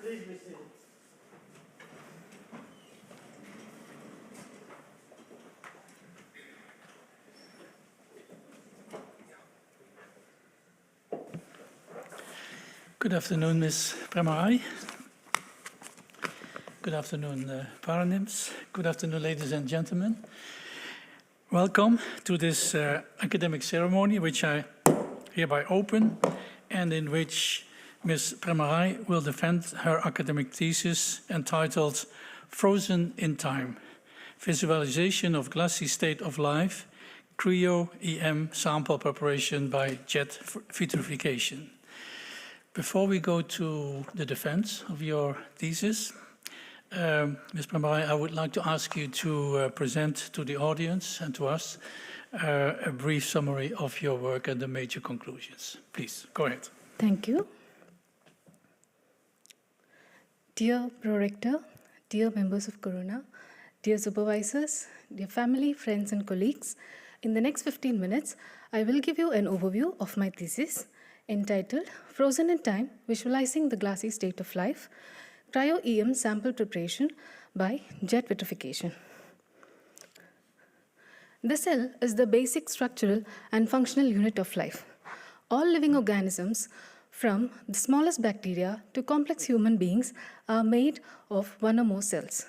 Please be seated. Good afternoon, Ms. Premaraj. Good afternoon, Paranims. Good afternoon, ladies and gentlemen. Welcome to this academic ceremony, which I hereby open, and in which Ms. Premaraj will defend her academic thesis entitled Frozen in Time, Visualization of Glassy State of Life, Cryo-EM Sample Preparation by Jet Vitrification. Before we go to the defense of your thesis, Ms. Premaraj, I would like to ask you to present to the audience and to us a brief summary of your work and the major conclusions. Please, go ahead. Thank you. Dear Pro-Rector, dear members of Corona, dear supervisors, dear family, friends and colleagues, in the next 15 minutes, I will give you an overview of my thesis entitled Frozen in Time, Visualizing the Glassy State of Life, Cryo-EM Sample Preparation by Jet Vitrification. The cell is the basic structural and functional unit of life. All living organisms, from the smallest bacteria to complex human beings, are made of one or more cells.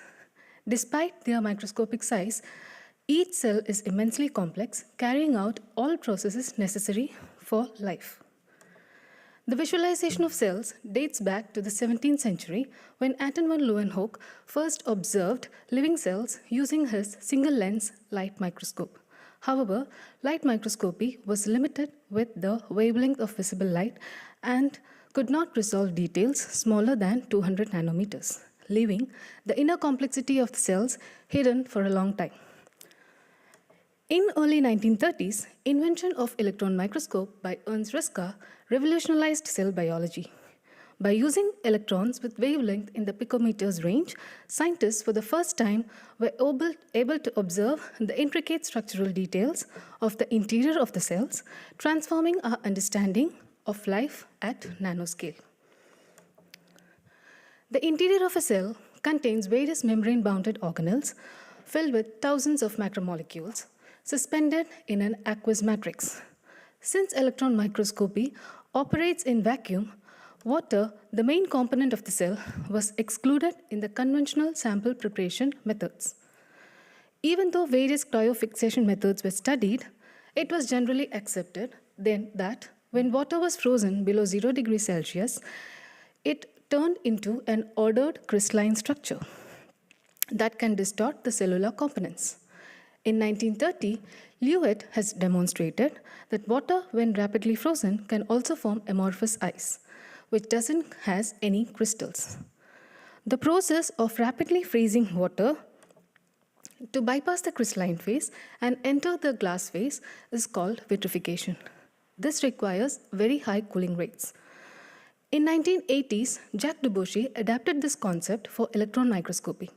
Despite their microscopic size, each cell is immensely complex, carrying out all processes necessary for life. The visualization of cells dates back to the 17th century when Anton van Leeuwenhoek first observed living cells using his single-lens light microscope. However, light microscopy was limited with the wavelength of visible light and could not resolve details smaller than 200 nanometers, leaving the inner complexity of the cells hidden for a long time. In early 1930s, invention of electron microscope by Ernst Ruska revolutionized cell biology. By using electrons with wavelength in the picometers range, scientists for the first time were able to observe the intricate structural details of the interior of the cells, transforming our understanding of life at nanoscale. The interior of a cell contains various membrane-bounded organelles filled with thousands of macromolecules suspended in an aqueous matrix. Since electron microscopy operates in vacuum, water, the main component of the cell, was excluded in the conventional sample preparation methods. Even though various cryofixation methods were studied, it was generally accepted then that when water was frozen below 0 degrees Celsius, it turned into an ordered crystalline structure that can distort the cellular components. In 1930, Leeuwenhoek has demonstrated that water, when rapidly frozen, can also form amorphous ice, which doesn't have any crystals. The process of rapidly freezing water to bypass the crystalline phase and enter the glass phase is called vitrification. This requires very high cooling rates. In 1980s, Jacques Dubochet adapted this concept for electron microscopy.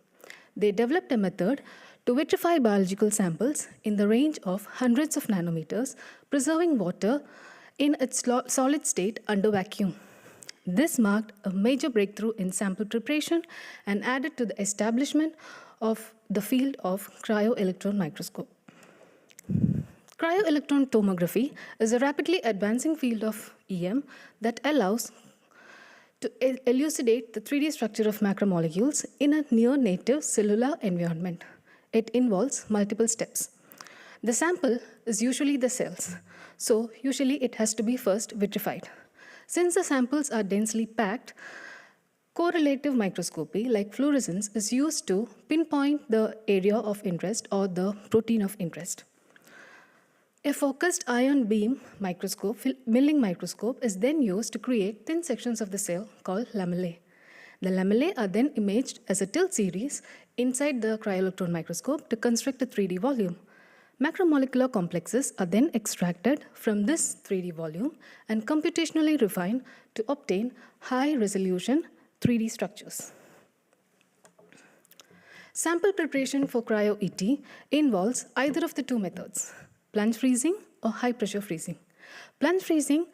They developed a method to vitrify biological samples in the range of hundreds of nanometers, preserving water in its solid state under vacuum. This marked a major breakthrough in sample preparation and added to the establishment of the field of cryo-electron microscope. Cryo-electron tomography is a rapidly advancing field of EM that allows to elucidate the 3D structure of macromolecules in a near-native cellular environment. It involves multiple steps. The sample is usually the cells, so usually it has to be first vitrified. Since the samples are densely packed, correlative microscopy, like fluorescence, is used to pinpoint the area of interest or the protein of interest. A focused ion beam microscope, milling microscope, is then used to create thin sections of the cell called lamellae. The lamellae are then imaged as a tilt series inside the cryo-electron microscope to construct a 3D volume. Macromolecular complexes are then extracted from this 3D volume and computationally refined to obtain high-resolution 3D structures. Sample preparation for cryo-ET involves either of the two methods, plunge freezing or high-pressure freezing. Plunge freezing,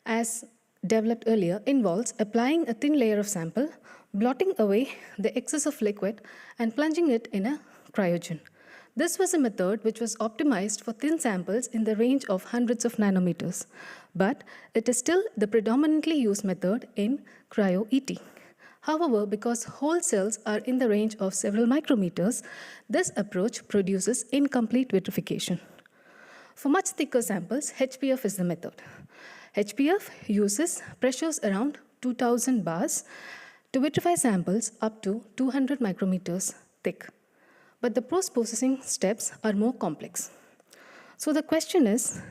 as developed earlier, involves applying a thin layer of sample, blotting away the excess of liquid, and plunging it in a cryogen. This was a method which was optimized for thin samples in the range of hundreds of nanometers, but it is still the predominantly used method in cryo-ET. However, because whole cells are in the range of several micrometers, this approach produces incomplete vitrification. For much thicker samples, HPF is the method. HPF uses pressures around 2000 bars to vitrify samples up to 200 micrometers thick. But the post-processing steps are more complex. So the question is,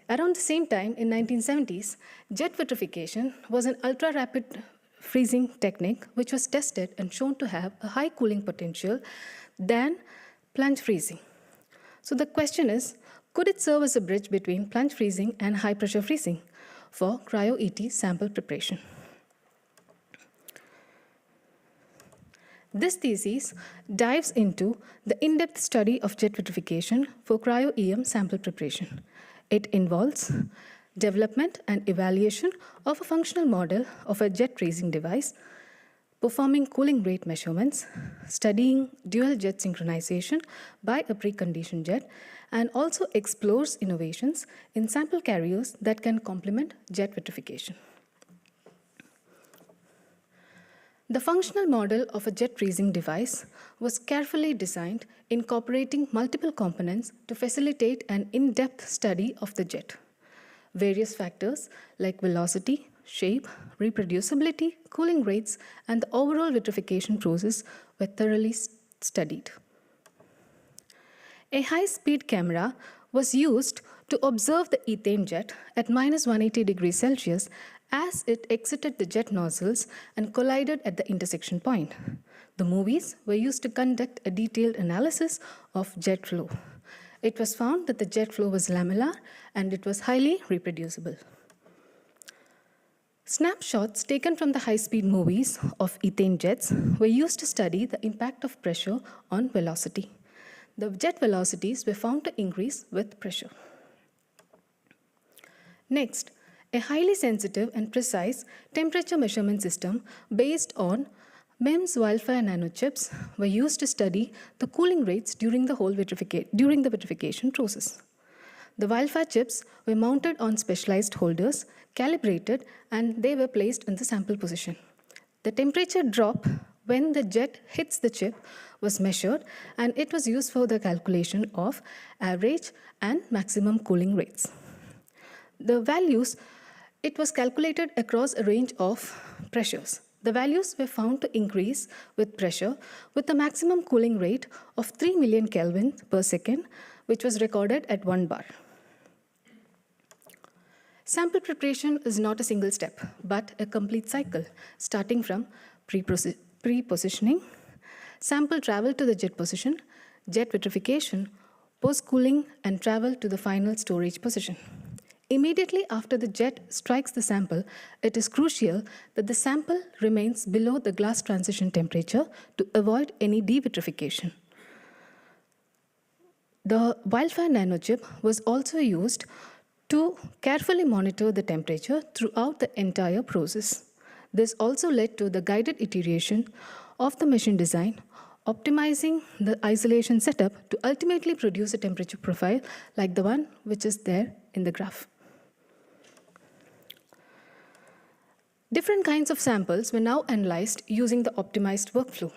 around the same time in 1970s, jet vitrification was an ultra-rapid freezing technique which was tested and shown to have a high cooling potential than plunge freezing. So the question is, could it serve as a bridge between plunge freezing and high-pressure freezing for cryo-ET sample preparation? This thesis dives into the in-depth study of jet vitrification for cryo-EM sample preparation. It involves development and evaluation of a functional model of a jet freezing device, performing cooling rate measurements, studying dual jet synchronization by a preconditioned jet, and also explores innovations in sample carriers that can complement jet vitrification. The functional model of a jet freezing device was carefully designed, incorporating multiple components to facilitate an in-depth study of the jet. Various factors like velocity, shape, reproducibility, cooling rates, and the overall vitrification process were thoroughly studied. A high-speed camera was used to observe the ethane jet at -180 degrees Celsius as it exited the jet nozzles and collided at the intersection point. The movies were used to conduct a detailed analysis of jet flow. It was found that the jet flow was lamellar and it was highly reproducible. Snapshots taken from the high-speed movies of ethane jets were used to study the impact of pressure on velocity. The jet velocities were found to increase with pressure. Next, a highly sensitive and precise temperature measurement system based on MEMS wildfire nanochips were used to study the cooling rates during the vitrification process. The wildfire chips were mounted on specialized holders, calibrated, and they were placed in the sample position. The temperature drop when the jet hits the chip was measured, and it was used for the calculation of average and maximum cooling rates. The values, it was calculated across a range of pressures. The values were found to increase with pressure with a maximum cooling rate of 3 million Kelvin per second, which was recorded at 1 bar. Sample preparation is not a single step, but a complete cycle, starting from pre-positioning, sample travel to the jet position, jet vitrification, post-cooling, and travel to the final storage position. Immediately after the jet strikes the sample, it is crucial that the sample remains below the glass transition temperature to avoid any devitrification. The wildfire nanochip was also used to carefully monitor the temperature throughout the entire process. This also led to the guided iteration of the machine design, optimizing the isolation setup to ultimately produce a temperature profile like the one which is there in the graph. Different kinds of samples were now analyzed using the optimized workflow.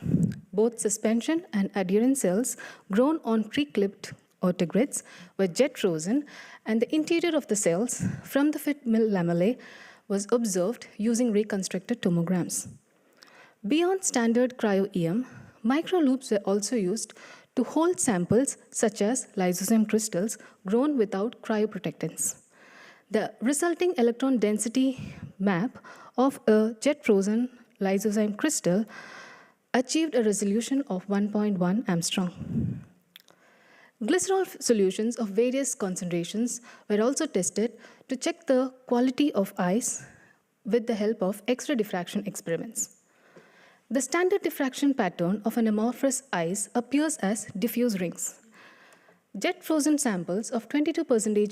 Both suspension and adherent cells grown on pre-clipped autogrids were jet frozen, and the interior of the cells from the fit mill lamellae was observed using reconstructed tomograms. Beyond standard cryo-EM, microloops were also used to hold samples such as lysosome crystals grown without cryoprotectants. The resulting electron density map of a jet-frozen lysozyme crystal achieved a resolution of 1.1 angstrom. Glycerol solutions of various concentrations were also tested to check the quality of ice with the help of X-ray diffraction experiments. The standard diffraction pattern of an amorphous ice appears as diffuse rings. Jet frozen samples of 22%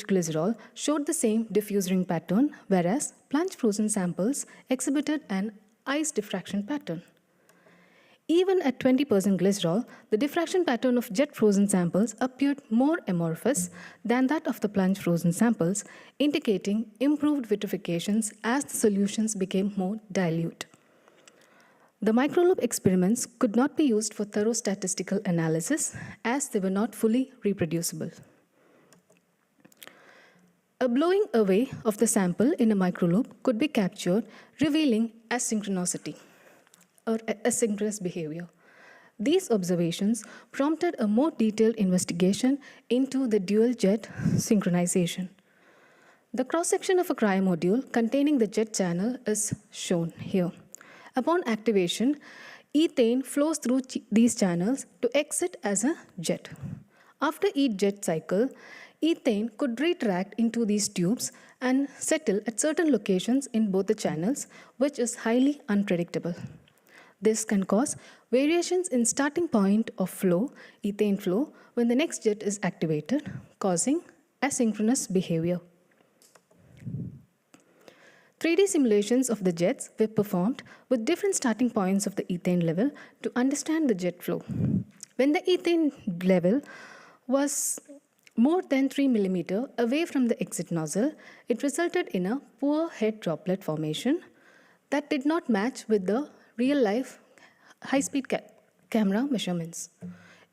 glycerol showed the same diffuse ring pattern, whereas plunge frozen samples exhibited an ice diffraction pattern. Even at 20% glycerol, the diffraction pattern of jet frozen samples appeared more amorphous than that of the plunge frozen samples, indicating improved vitrifications as the solutions became more dilute. The microlobe experiments could not be used for thorough statistical analysis as they were not fully reproducible. A blowing away of the sample in a microlobe could be captured, revealing asynchronicity or asynchronous behavior. These observations prompted a more detailed investigation into the dual jet synchronization. The cross-section of a cryomodule containing the jet channel is shown here. Upon activation, ethane flows through these channels to exit as a jet. After each jet cycle, ethane could retract into these tubes and settle at certain locations in both the channels, which is highly unpredictable. This can cause variations in starting point of flow, ethane flow, when the next jet is activated, causing asynchronous behavior. 3D simulations of the jets were performed with different starting points of the ethane level to understand the jet flow. When the ethane level was more than 3 mm away from the exit nozzle, it resulted in a poor head droplet formation that did not match with the real-life high-speed camera measurements.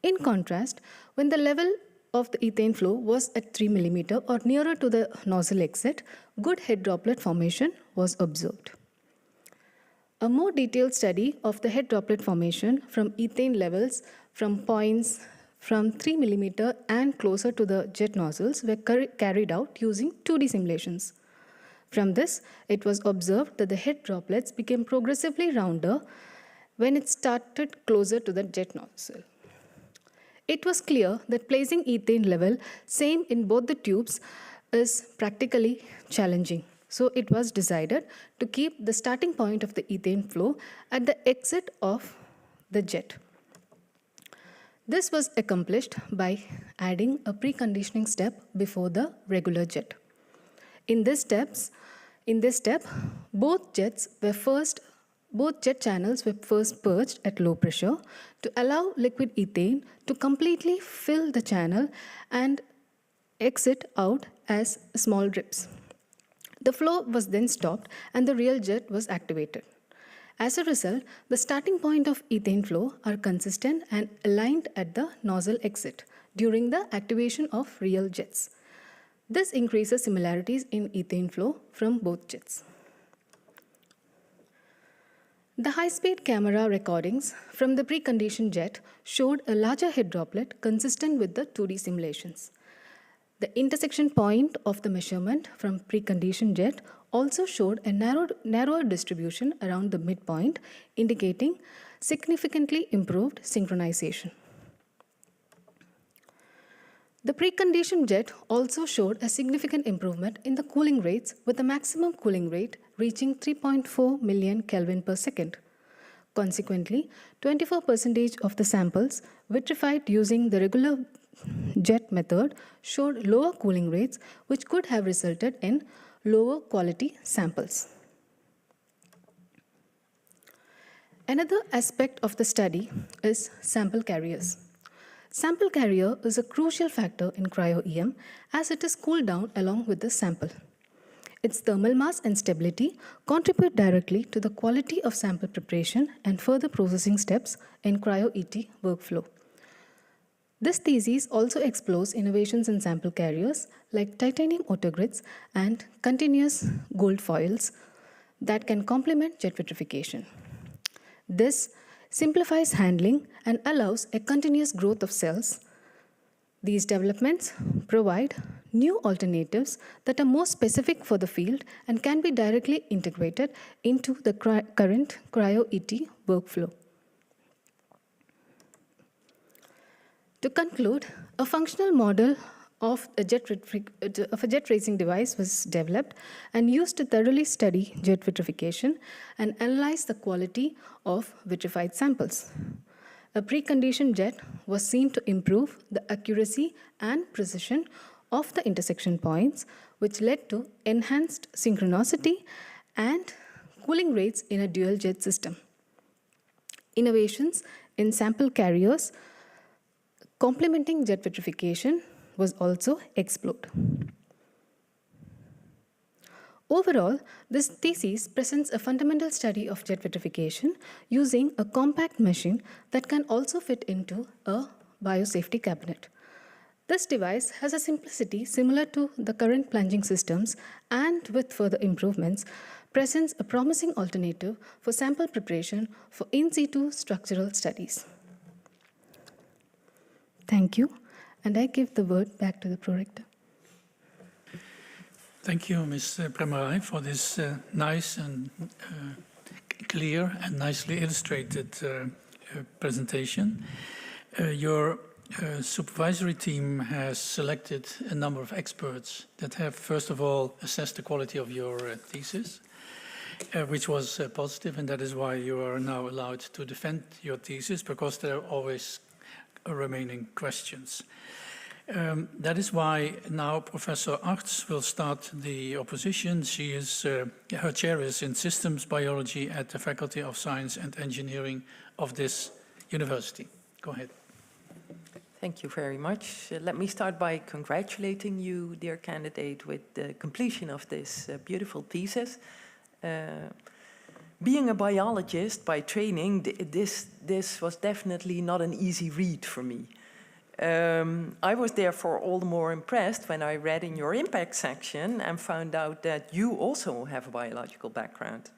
In contrast, when the level of the ethane flow was at 3 mm or nearer to the nozzle exit, good head droplet formation was observed. A more detailed study of the head droplet formation from ethane levels from points from 3 mm and closer to the jet nozzles were carried out using 2D simulations. From this, it was observed that the head droplets became progressively rounder when it started closer to the jet nozzle. It was clear that placing ethane level same in both the tubes is practically challenging. So it was decided to keep the starting point of the ethane flow at the exit of the jet. This was accomplished by adding a preconditioning step before the regular jet. In this step, both jet channels were first purged at low pressure to allow liquid ethane to completely fill the channel and exit out as small drips. The flow was then stopped and the real jet was activated. As a result, the starting point of ethane flow are consistent and aligned at the nozzle exit during the activation of real jets. This increases similarities in ethane flow from both jets. The high-speed camera recordings from the preconditioned jet showed a larger head droplet consistent with the 2D simulations. The intersection point of the measurement from preconditioned jet also showed a narrower distribution around the midpoint, indicating significantly improved synchronization. The preconditioned jet also showed a significant improvement in the cooling rates, with the maximum cooling rate reaching 3.4 million Kelvin per second. Consequently, 24% of the samples vitrified using the regular jet method showed lower cooling rates, which could have resulted in lower quality samples. Another aspect of the study is sample carriers. Sample carrier is a crucial factor in Cryo-EM as it is cooled down along with the sample. Its thermal mass and stability contribute directly to the quality of sample preparation and further processing steps in Cryo-ET workflow. This thesis also explores innovations in sample carriers like titanium autogrids and continuous gold foils that can complement jet vitrification. This simplifies handling and allows a continuous growth of cells. These developments provide new alternatives that are more specific for the field and can be directly integrated into the current Cryo-ET workflow. To conclude, a functional model of a jet racing device was developed and used to thoroughly study jet vitrification and analyze the quality of vitrified samples. A preconditioned jet was seen to improve the accuracy and precision of the intersection points, which led to enhanced synchronicity and cooling rates in a dual jet system. Innovations in sample carriers complementing jet vitrification was also explored. Overall, this thesis presents a fundamental study of jet vitrification using a compact machine that can also fit into a biosafety cabinet. This device has a simplicity similar to the current plunging systems and, with further improvements, presents a promising alternative for sample preparation for in situ structural studies. Thank you, and I give the word back to the prorector. Thank you, Ms. Premaraj, for this nice and clear and nicely illustrated presentation. Your supervisory team has selected a number of experts that have, first of all, assessed the quality of your thesis, which was positive, and that is why you are now allowed to defend your thesis, because there are always remaining questions. That is why now Professor Arts will start the opposition. She is, her chair is in Systems Biology at the Faculty of Science and Engineering of this university. Go ahead. Thank you very much. Let me start by congratulating you, dear candidate, with the completion of this beautiful thesis. Being a biologist by training, this was definitely not an easy read for me. I was therefore all the more impressed when I read in your impact section and found out that you also have a biological background.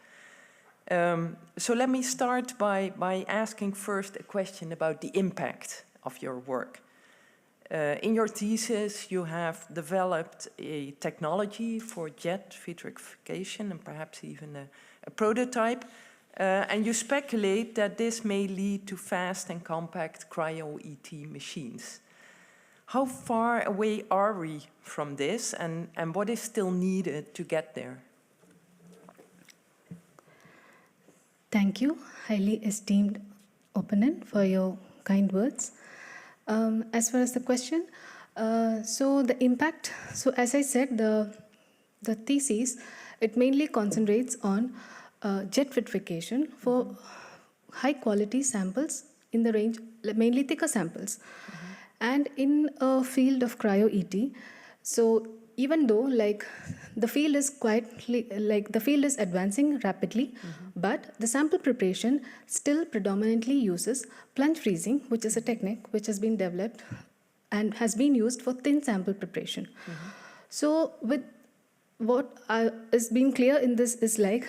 So let me start by asking first a question about the impact of your work. In your thesis, you have developed a technology for jet vitrification and perhaps even a prototype, and you speculate that this may lead to fast and compact cryo-ET machines. How far away are we from this, and what is still needed to get there? Thank you, highly esteemed opponent, for your kind words. As far as the question, so the impact, so as I said, the thesis, it mainly concentrates on jet vitrification for high quality samples in the range, mainly thicker samples. And in a field of cryo-ET, so even though the field is advancing rapidly, but the sample preparation still predominantly uses plunge freezing, which is a technique which has been developed and has been used for thin sample preparation. So with what is being clear in this is like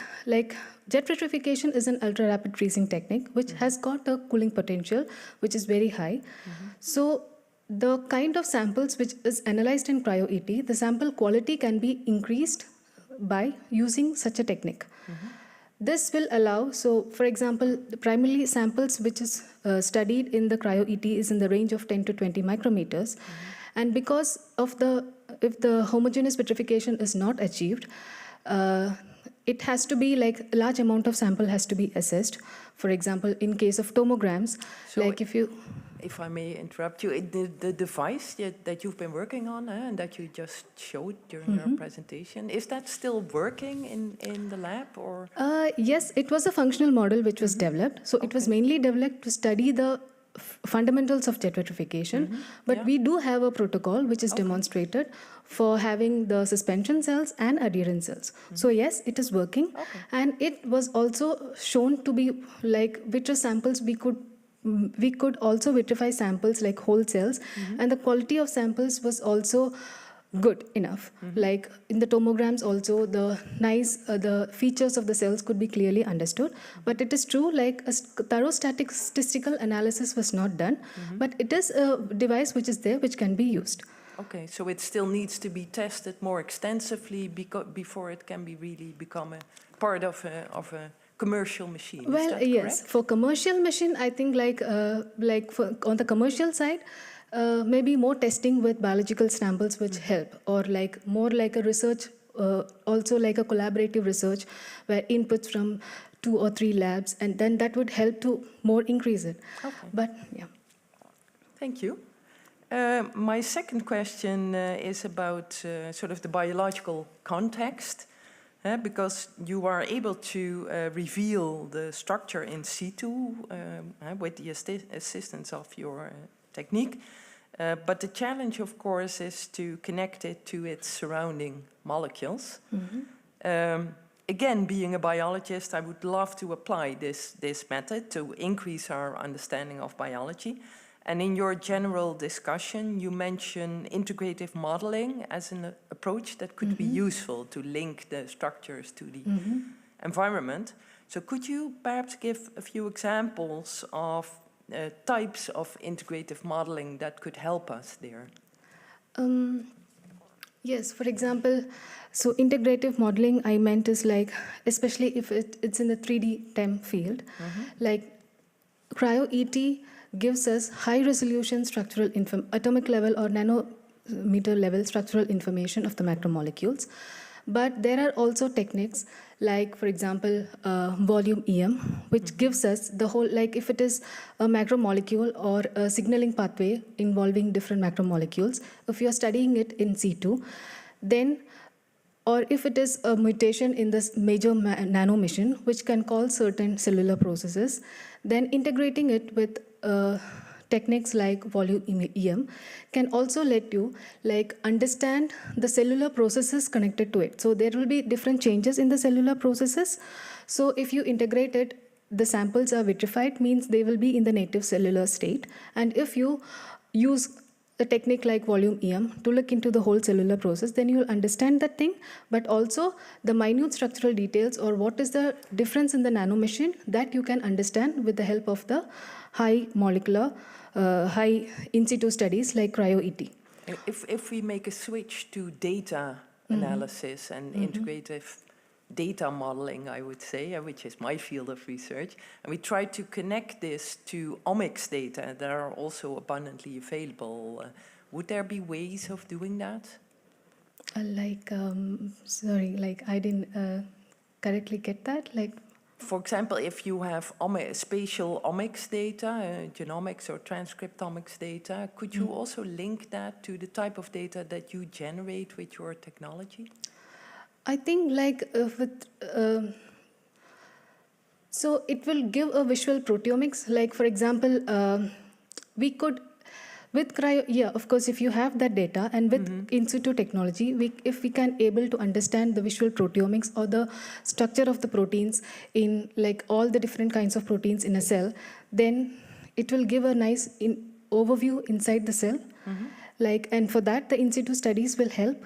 jet vitrification is an ultra rapid freezing technique which has got a cooling potential which is very high. So the kind of samples which is analyzed in cryo-ET, the sample quality can be increased by using such a technique. This will allow, so for example, the primarily samples which is studied in the cryo-ET is in the range of 10 to 20 micrometers. And because of if the homogeneous vitrification is not achieved, it has to be a large amount of sample has to be assessed. For example, in case of tomograms, so if I may interrupt you, the device that you've been working on and that you just showed during your presentation, is that still working in the lab? Or? Yes, it was a functional model which was developed. So it was mainly developed to study the fundamentals of jet vitrification, but we do have a protocol which is demonstrated for having the suspension cells and adherent cells. So yes, it is working, and it was also shown to be vitreous samples. We could also vitrify samples like whole cells, and the quality of samples was also good enough. Like in the tomograms also, the features of the cells could be clearly understood. But it is true, a thorough statistical analysis was not done. But it is a device which is there which can be used. Okay, so it still needs to be tested more extensively before it can be really become a part of a commercial machine. Is Well, that yes, correct? for commercial machine, I think on the commercial side, maybe more testing with biological samples which help, or like more like a research, also like a collaborative research where inputs from 2 or 3 labs, and then that would help to more increase it. Okay. But yeah. Thank you. My second question is about sort of the biological context, because you are able to reveal the structure in situ with the assistance of your technique. But the challenge, of course, is to connect it to its surrounding molecules. Again, being a biologist, I would love to apply this method to increase our understanding of biology. And in your general discussion, you mention integrative modeling as an approach that could be useful to link the structures to the environment. So could you perhaps give a few examples of types of integrative modeling that could help us there? Yes, for example, so integrative modeling I meant is like, especially if it's in the 3D TEM field, like Cryo-ET gives us high resolution structural atomic level or nanometer level structural information of the macromolecules. But there are also techniques like, for example, volume EM, which gives us the whole, like if it is a macromolecule or a signaling pathway involving different macromolecules, if you're studying it in situ, then, or if it is a mutation in this major nanomission, which can cause certain cellular processes, then integrating it with techniques like volume EM can also let you like understand the cellular processes connected to it. So there will be different changes in the cellular processes. So if you integrate it, the samples are vitrified, means they will be in the native cellular state. And if you use a technique like volume EM to look into the whole cellular process, then you will understand that thing, but also the minute structural details or what is the difference in the nanomachine that you can understand with the help of the high molecular, high in situ studies like Cryo-ET. If we make a switch to data analysis and integrative data modeling, I would say, which is my field of research, and we try to connect this to omics data that are also abundantly available, would there be ways of doing that? Sorry, like I didn't correctly get that. Like, for example, if you have spatial omics data, genomics or transcriptomics data, could you also link that to the type of data that you generate with your technology? I think like so it will give a visual proteomics. Like for example, we could, with cryo, yeah, of course, if you have that data and with in situ technology, if we can able to understand the visual proteomics or the structure of the proteins in like all the different kinds of proteins in a cell, then it will give a nice overview inside the cell. Like, and for that, the in situ studies will help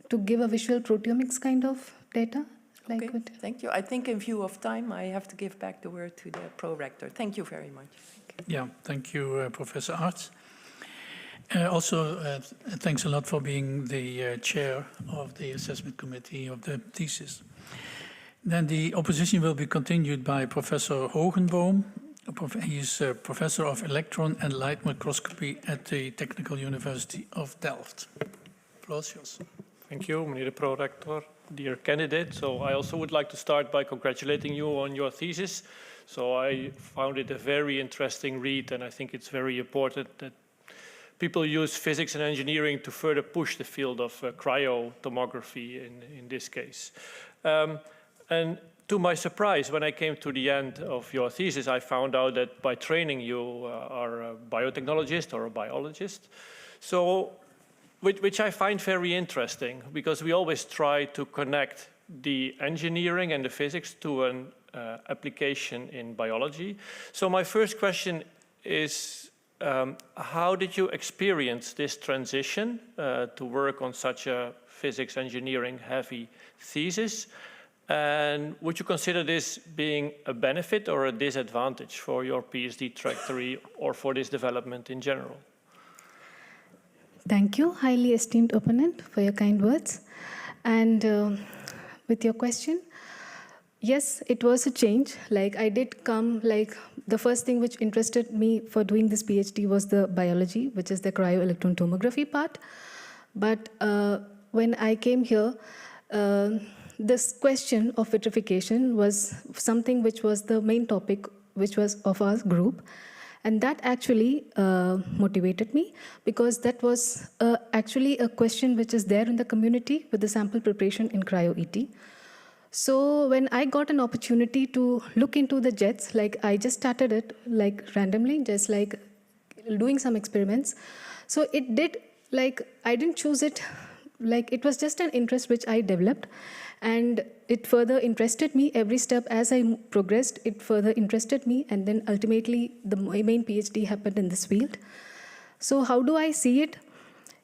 to give a visual proteomics kind of data. Like okay, thank you. I think in view of time, I have to give back the word to the pro-rector. Thank you very much. Yeah, thank you, Professor Arts. Also, thanks a lot for being the chair of the assessment committee of the thesis. Then the opposition will be continued by Professor Hogenboom. He is a professor of electron and light microscopy at the Technical University of Delft. Floor is yours. Thank you, meneer de pro-rector, dear candidate. So I also would like to start by congratulating you on your thesis. So I found it a very interesting read, and I think it's very important that people use physics and engineering to further push the field of cryotomography in this case. And to my surprise, when I came to the end of your thesis, I found out that by training you are a biotechnologist or a biologist. So, which I find very interesting, because we always try to connect the engineering and the physics to an application in biology. So my first question is, how did you experience this transition to work on such a physics engineering heavy thesis? And would you consider this being a benefit or a disadvantage for your PhD trajectory or for this development in general? Thank you, highly esteemed opponent, for your kind words. And with your question, yes, it was a change. Like I did come, like the first thing which interested me for doing this PhD was the biology, which is the cryo-electron tomography part. But when I came here, this question of vitrification was something which was the main topic, which was of our group. And that actually motivated me, because that was actually a question which is there in the community with the sample preparation in cryo-ET. So when I got an opportunity to look into the jets, like I just started it like randomly, just like doing some experiments. So it did, like I didn't choose it, like it was just an interest which I developed, and it further interested me every step as I progressed. It further interested me, and then ultimately my main PhD happened in this field. So how do I see it?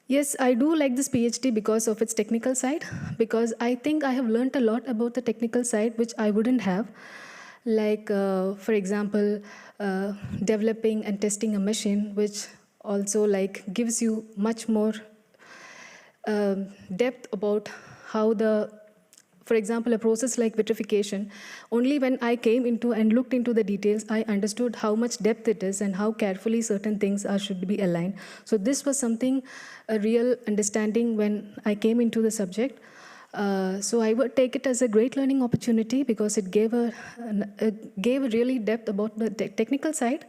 Yes, I do like this PhD because of its technical side, because I think I have learned a lot about the technical side which I wouldn't have. Like, for example, developing and testing a machine, which also like gives you much more depth about how for example, a process like vitrification, only when I came into and looked into the details, I understood how much depth it is and how carefully certain things should be aligned. So this was something, a real understanding when I came into the subject. So I would take it as a great learning opportunity, because it gave a really depth about the technical side.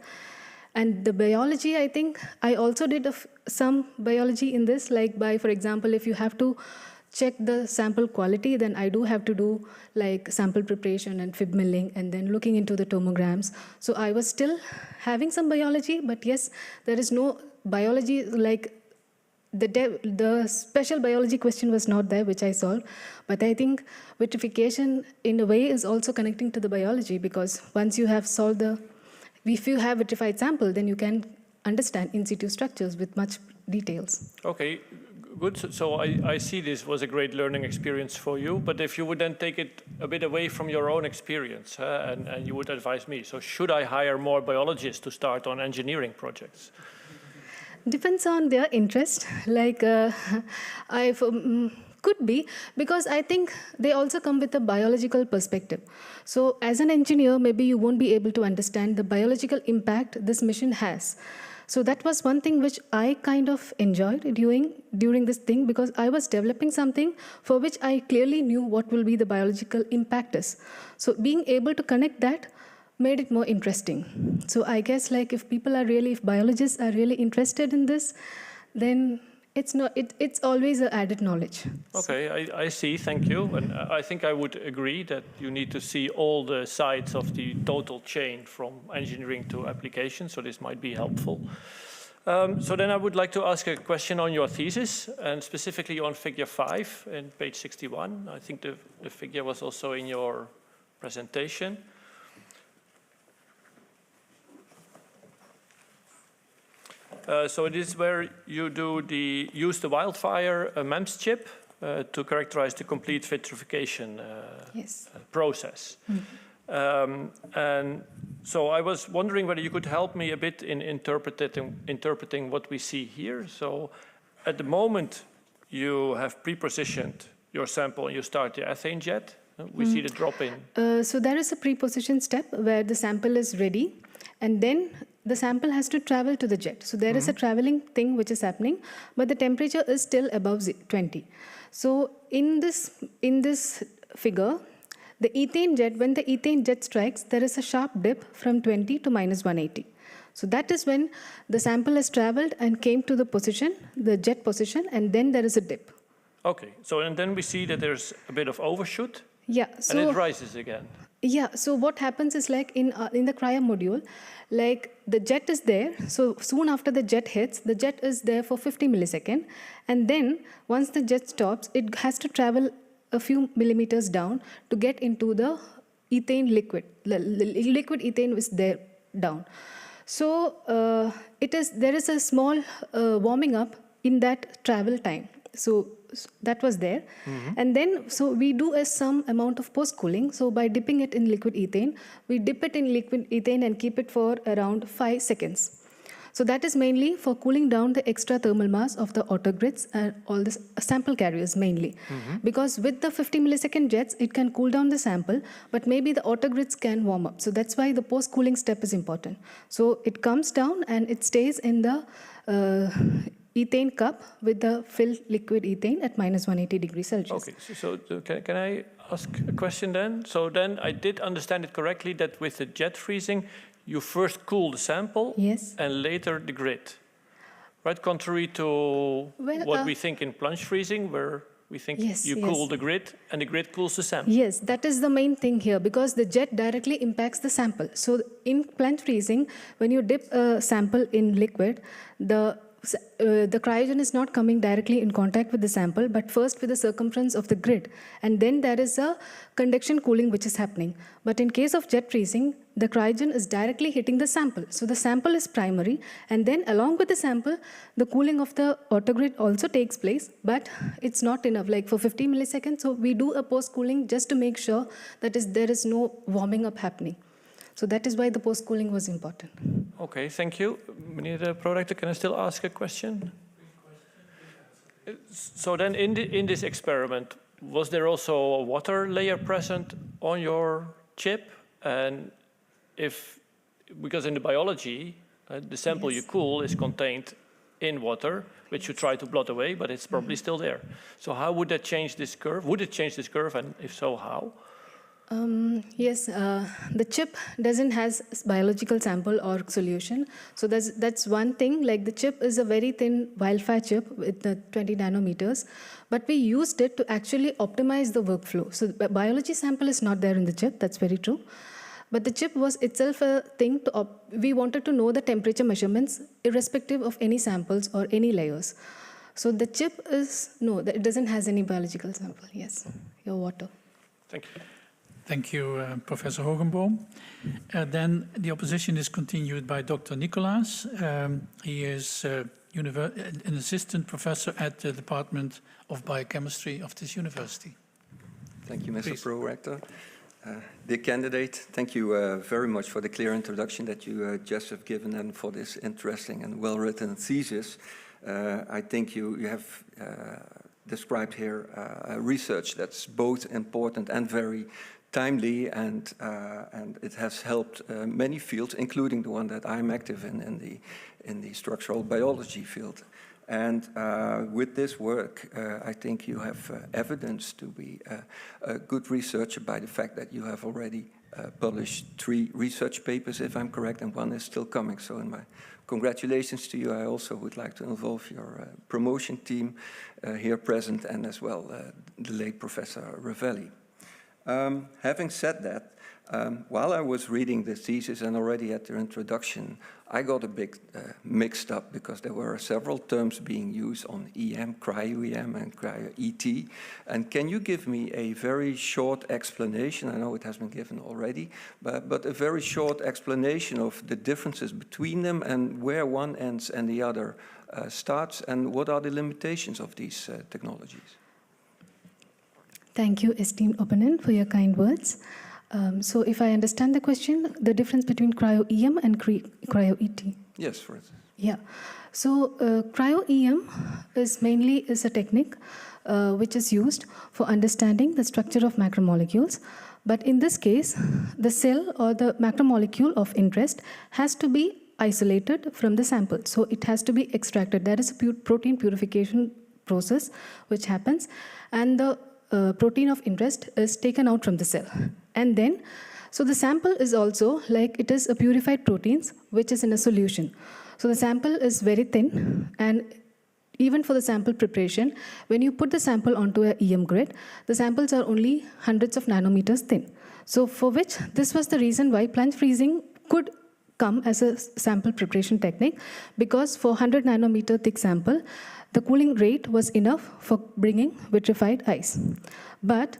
And the biology, I think, I also did some biology in this, like by, for example, if you have to check the sample quality, then I do have to do like sample preparation and fib milling, and then looking into the tomograms. So I was still having some biology, but yes, there is no biology, like the special biology question was not there, which I solved. But I think vitrification in a way is also connecting to the biology, because once you have solved if you have vitrified sample, then you can understand in situ structures with much details. Okay, good. So I see this was a great learning experience for you, but if you would then take it a bit away from your own experience, and you would advise me, so should I hire more biologists to start on engineering projects? Depends on their interest. Like could be, because I think they also come with a biological perspective. So as an engineer, maybe you won't be able to understand the biological impact this mission has. So that was one thing which I kind of enjoyed during this thing, because I was developing something for which I clearly knew what will be the biological impact is. So being able to connect that made it more interesting. So I guess like if biologists are really interested in this, then it's always an added knowledge. Okay, I see, thank you. And I think I would agree that you need to see all the sides of the total chain from engineering to application, so this might be helpful. So then I would like to ask a question on your thesis, and specifically on figure 5 in page 61. I think the figure was also in your presentation. So it is where you use the wildfire MEMS chip to characterize the complete vitrification process. Mm-hmm. And so I was wondering whether you could help me a bit in interpreting what we see here. So at the moment, you have pre-positioned your sample and you start the ethane jet. We see the drop in. So there is a pre-position step where the sample is ready, and then the sample has to travel to the jet. So there is a traveling thing which is happening, but the temperature is still above 20. So in this figure, the ethane jet, when the ethane jet strikes, there is a sharp dip from 20 to minus 180. So that is when the sample has traveled and came to the position, the jet position, and then there is a dip. Okay, so and then we see that there's a bit of overshoot. Yeah. So, and it rises again. Yeah, so what happens is like in the cryo module, like the jet is there. So soon after the jet hits, the jet is there for 50 milliseconds. And then once the jet stops, it has to travel a few millimeters down to get into the ethane liquid. The liquid ethane is there down. So there is a small warming up in that travel time. So that was there. Mm-hmm. And then, so we do some amount of post-cooling. So by dipping it in liquid ethane, we dip it in liquid ethane and keep it for around 5 seconds. So that is mainly for cooling down the extra thermal mass of the autogrids and all the sample carriers mainly. Because with the 50 millisecond jets, it can cool down the sample, but maybe the autogrids can warm up. So that's why the post-cooling step is important. So it comes down and it stays in the ethane cup with the filled liquid ethane at minus 180 degrees Celsius. Okay, so can I ask a question then? So then I did understand it correctly that with the jet freezing, you first cool the sample Yes. and later the grid, right? Contrary to what we think in plunge freezing, where we think you cool the grid and the grid cools the sample. Yes, that is the main thing here because the jet directly impacts the sample. So in plunge freezing, when you dip a sample in liquid, the cryogen is not coming directly in contact with the sample, but first with the circumference of the grid. And then there is a conduction cooling which is happening. But in case of jet freezing, the cryogen is directly hitting the sample. So the sample is primary, and then along with the sample, the cooling of the autogrid also takes place, but it's not enough, like for 50 milliseconds. So we do a post-cooling just to make sure that there is no warming up happening. So that is why the post-cooling was important. Okay, thank you. Meneer de Prorector, can I still ask a question? So then in this experiment, was there also a water layer present on your chip? And because in the biology, the sample you cool is contained in water, which you try to blot away, but it's probably still there. So how would that change this curve? Would it change this curve, and if so, how? Yes, the chip doesn't has biological sample or solution. So that's one thing. Like the chip is a very thin wildfire chip with the 20 nanometers, but we used it to actually optimize the workflow. So the biology sample is not there in the chip. That's very true. But the chip was itself a thing we wanted to know the temperature measurements irrespective of any samples or any layers. So the chip it doesn't has any biological sample. Yes, your water. Thank you. Thank you, Professor Hogenboom. Then the opposition is continued by Dr. Nicolaas. He is an assistant professor at the Department of Biochemistry of this university. Thank you, Mr. Prorector. Dear candidate, thank you very much for the clear introduction that you just have given and for this interesting and well-written thesis. I think you have described here research that's both important and very timely, and it has helped many fields, including the one that I'm active in the structural biology field. And with this work, I think you have evidence to be a good researcher by the fact that you have already published 3 research papers, if I'm correct, and 1 is still coming. So in my congratulations to you. I also would like to involve your promotion team here present, and as well the late Professor Ravelli. Having said that, while I was reading the thesis and already at your introduction, I got a bit mixed up because there were several terms being used on EM, Cryo-EM and Cryo-ET. And can you give me a very short explanation? I know it has been given already, but a very short explanation of the differences between them and where one ends and the other starts, and what are the limitations of these technologies? Thank you, esteemed opponent, for your kind words. So if I understand the question, the difference between Cryo-EM and Cryo-ET. Yes, for instance. Yeah. So Cryo-EM is a technique which is used for understanding the structure of macromolecules. But in this case, the cell or the macromolecule of interest has to be isolated from the sample. So it has to be extracted. That is a protein purification process which happens. And the protein of interest is taken out from the cell. And then, so the sample is also like it is a purified proteins which is in a solution. So the sample is very thin, and even for the sample preparation, when you put the sample onto an EM grid, the samples are only hundreds of nanometers thin. So for which this was the reason why plunge freezing could come as a sample preparation technique, because for 100 nanometer thick sample, the cooling rate was enough for bringing vitrified ice. But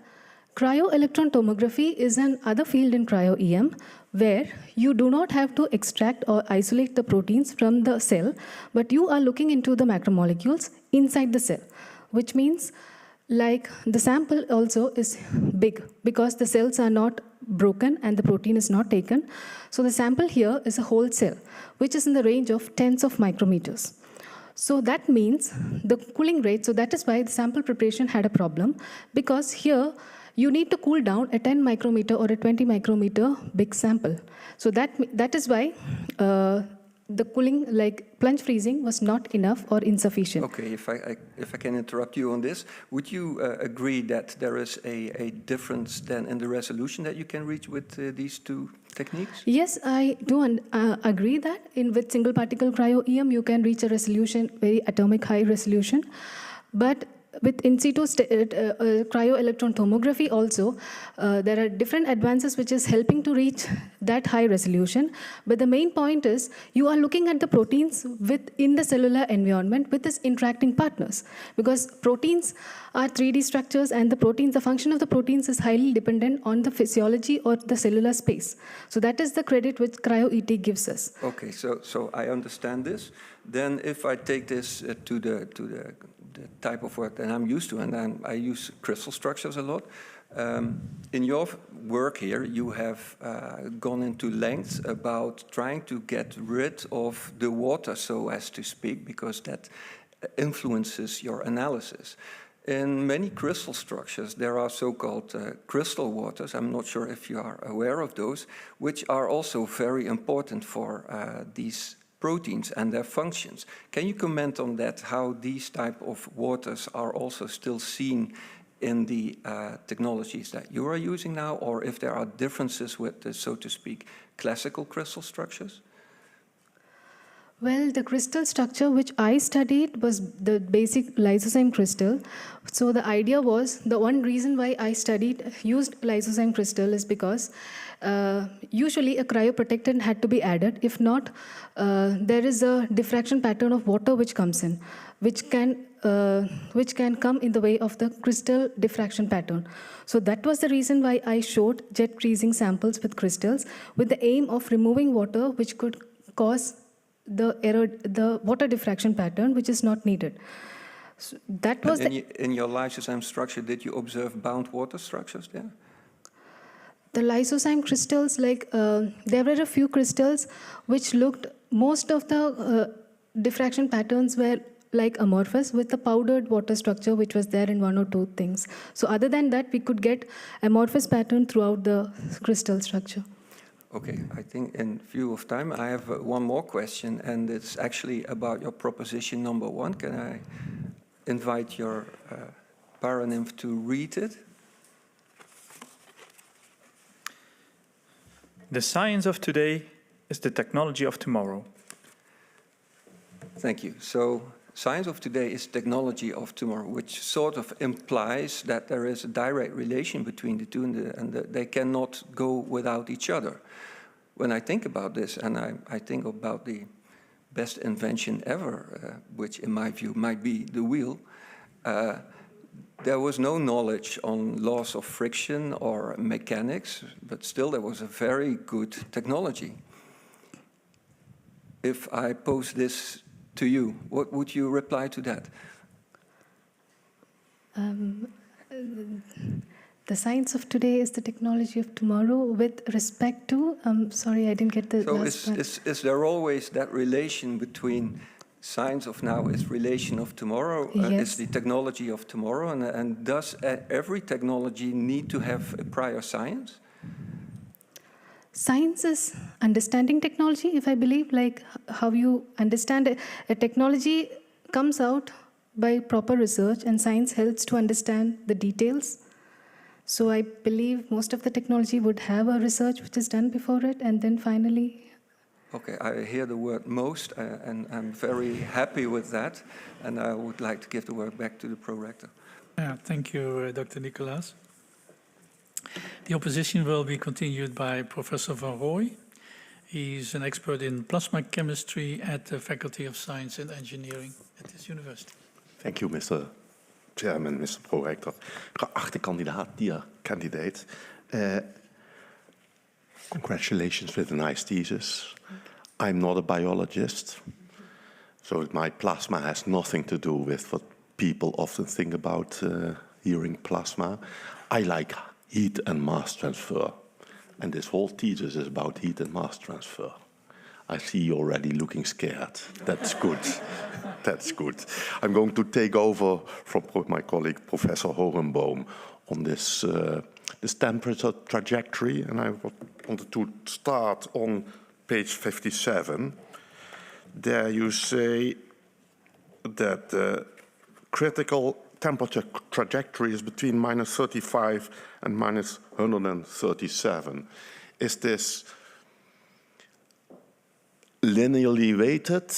cryo-electron tomography is another field in cryo-EM where you do not have to extract or isolate the proteins from the cell, but you are looking into the macromolecules inside the cell, which means like the sample also is big because the cells are not broken and the protein is not taken. So the sample here is a whole cell, which is in the range of tens of micrometers. So that means the cooling rate, so that is why the sample preparation had a problem, because here you need to cool down a 10 micrometer or a 20 micrometer big sample. So that is why the cooling, like plunge freezing, was not enough or insufficient. Okay, if I can interrupt you on this, would you agree that there is a difference then in the resolution that you can reach with these two techniques? Yes, I do agree that with single particle cryo-EM you can reach a resolution, very atomic high resolution. But with in situ cryo-electron tomography also, there are different advances which is helping to reach that high resolution. But the main point is you are looking at the proteins within the cellular environment with its interacting partners. Because proteins are 3D structures, and the function of the proteins is highly dependent on the physiology or the cellular space. So that is the credit which cryo-ET gives us. Okay, so I understand this. Then if I take this to the type of work that I'm used to, and I use crystal structures a lot. In your work here, you have gone into lengths about trying to get rid of the water, so as to speak, because that influences your analysis. In many crystal structures, there are so-called crystal waters, I'm not sure if you are aware of those, which are also very important for these proteins and their functions. Can you comment on that, how these type of waters are also still seen in the technologies that you are using now, or if there are differences with the, so to speak, classical crystal structures? Well, the crystal structure which I studied was the basic lysozyme crystal. So the idea was, the one reason why I used lysozyme crystal is because usually a cryoprotectant had to be added. If not, there is a diffraction pattern of water which comes in, which can come in the way of the crystal diffraction pattern. So that was the reason why I showed jet freezing samples with crystals, with the aim of removing water which could cause the water diffraction pattern, which is not needed. So that was in your lysozyme structure, did you observe bound water structures there? The lysozyme crystals, there were a few crystals which looked, most of the diffraction patterns were like amorphous with the powdered water structure which was there in one or two things. So other than that, we could get amorphous pattern throughout the crystal structure. Okay, I think in view of time, I have one more question, and it's actually about your proposition number 1. Can I invite your paranymph to read it? The science of today is the technology of tomorrow. Thank you. So, science of today is technology of tomorrow, which sort of implies that there is a direct relation between the two, and they cannot go without each other. When I think about this, and I think about the best invention ever, which in my view might be the wheel, there was no knowledge on laws of friction or mechanics, but still there was a very good technology. If I pose this to you, what would you reply to that? The science of today is the technology of tomorrow with respect to, sorry, I didn't get the last part. Is there always that relation between science of now is relation of tomorrow, Yes. is the technology of tomorrow, and does every technology need to have a prior science? Science is understanding technology, if I believe, like how you understand it. A technology comes out by proper research, and science helps to understand the details. So I believe most of the technology would have a research which is done before it, and then finally... Okay, I hear the word most, and I'm very happy with that, and I would like to give the word back to the prorector. Yeah, thank you, Dr. Nicolaas. The opposition will be continued by Professor Van Rooij. He's an expert in plasma chemistry at the Faculty of Science and Engineering at this university. Thank you, Mr. Chairman, Mr. Prorector. Geachte kandidaat, dear candidate. Congratulations with a nice thesis. I'm not a biologist, so my plasma has nothing to do with what people often think about hearing plasma. I like heat and mass transfer. And this whole thesis is about heat and mass transfer. I see you already looking scared. That's good. That's good. I'm going to take over from my colleague, Professor Hogenboom, on this temperature trajectory. And I wanted to start on page 57. There you say that the critical temperature trajectory is between minus 35 and minus 137. Is this linearly weighted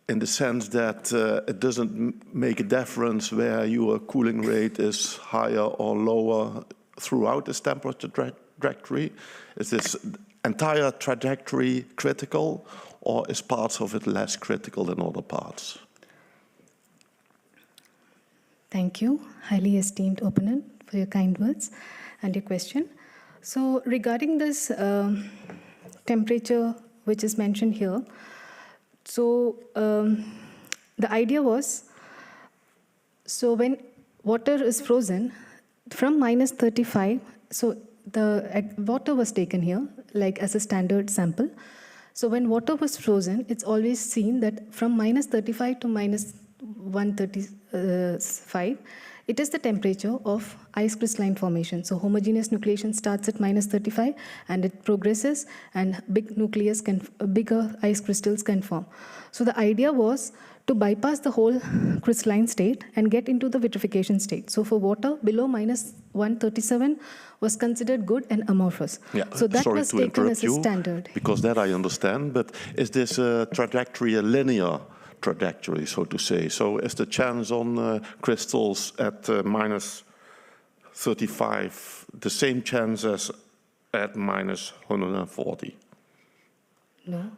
in the sense that it doesn't make a difference where your cooling rate is higher or lower throughout this temperature trajectory? Is this entire trajectory critical, or is parts of it less critical than other parts? Thank you, highly esteemed opponent, for your kind words and your question. So regarding this temperature which is mentioned here, so the idea was, so when water is frozen from minus 35, so the water was taken here like as a standard sample. So when water was frozen, it's always seen that from minus 35 to minus 135, it is the temperature of ice crystalline formation. So homogeneous nucleation starts at minus 35 and it progresses, and bigger ice crystals can form. So the idea was to bypass the whole crystalline state and get into the vitrification state. So for water below minus 137 was considered good and amorphous. Yeah, so that was taken as a standard. Because that I understand, but is this trajectory a linear trajectory, so to say? So is the chance on crystals at minus 35 the same chance as at minus 140? No.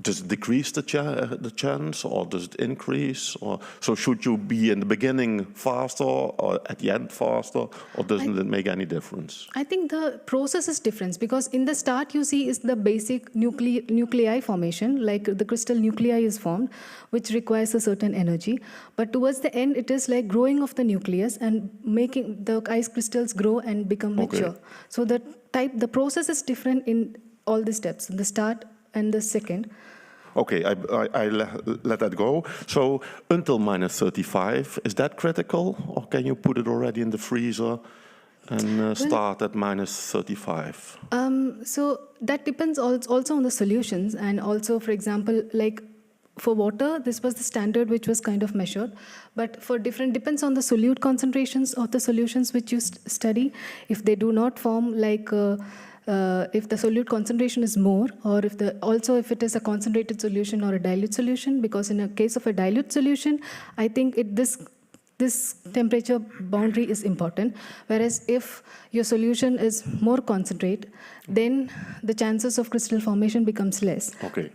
Does it decrease the chance, or does it increase? Or so should you be in the beginning faster or at the end faster, or doesn't it make any difference? I think the process is different, because in the start you see is the basic nuclei formation, like the crystal nuclei is formed, which requires a certain energy. But towards the end, it is like growing of the nucleus and making the ice crystals grow and become mature. Okay. So the process is different in all the steps, in the start and the second. Okay, I let that go. So until minus 35, is that critical? Or can you put it already in the freezer and start at minus 35? So that depends also on the solutions. And also, for example, like for water, this was the standard which was kind of measured. But for different, depends on the solute concentrations of the solutions which you study. If they do not form like... if the solute concentration is more, or if it is a concentrated solution or a dilute solution, because in a case of a dilute solution, I think this temperature boundary is important. Whereas if your solution is more concentrate, then the chances of crystal formation becomes less. Okay.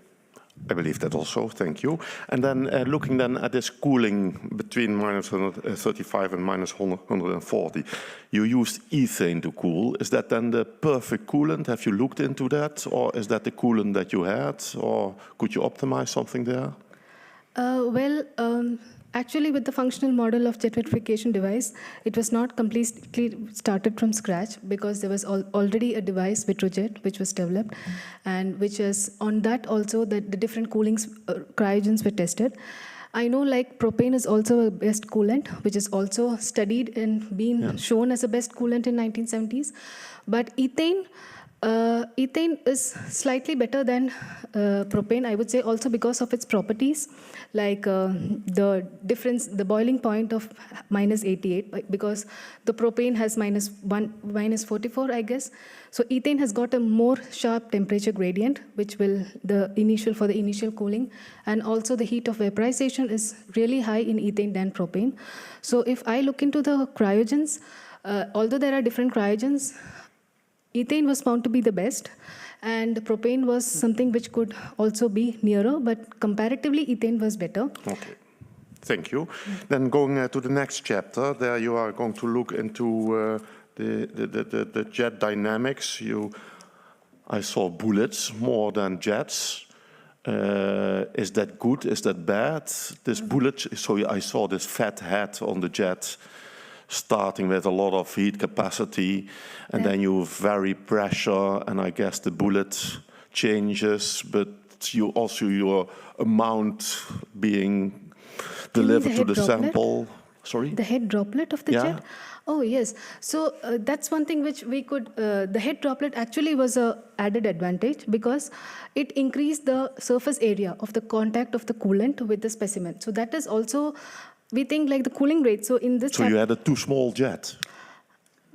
I believe that also, thank you. And then looking then at this cooling between minus 135 and minus 140, you used ethane to cool. Is that then the perfect coolant? Have you looked into that? Or is that the coolant that you had? Or could you optimize something there? Actually, with the functional model of jet vitrification device, it was not completely started from scratch, because there was already a device, Vitrojet, which was developed, and which is on that also that the different coolings, cryogens were tested. I know like propane is also a best coolant, which is also studied and been shown as a best coolant in 1970s. But ethane is slightly better than propane, I would say, also because of its properties, like the difference, the boiling point of minus 88, because the propane has minus 44, I guess. So ethane has got a more sharp temperature gradient, which will for the initial cooling, and also the heat of vaporization is really high in ethane than propane. So if I look into the cryogens, although there are different cryogens, ethane was found to be the best, and propane was something which could also be nearer, but comparatively ethane was better. Okay, thank you. Then going to the next chapter, there you are going to look into the jet dynamics. I saw bullets more than jets. Is that good? Is that bad? This bullet, so I saw this fat head on the jet. starting with a lot of heat capacity, and then you vary pressure, and I guess the bullet changes, but you also your amount being delivered to the sample. Sorry? The head droplet of the jet? Oh, yes. So that's one thing which we could, the head droplet actually was a added advantage because it increased the surface area of the contact of the coolant with the specimen. So that is also, we think like the cooling rate. So in this. So you had a too small jet?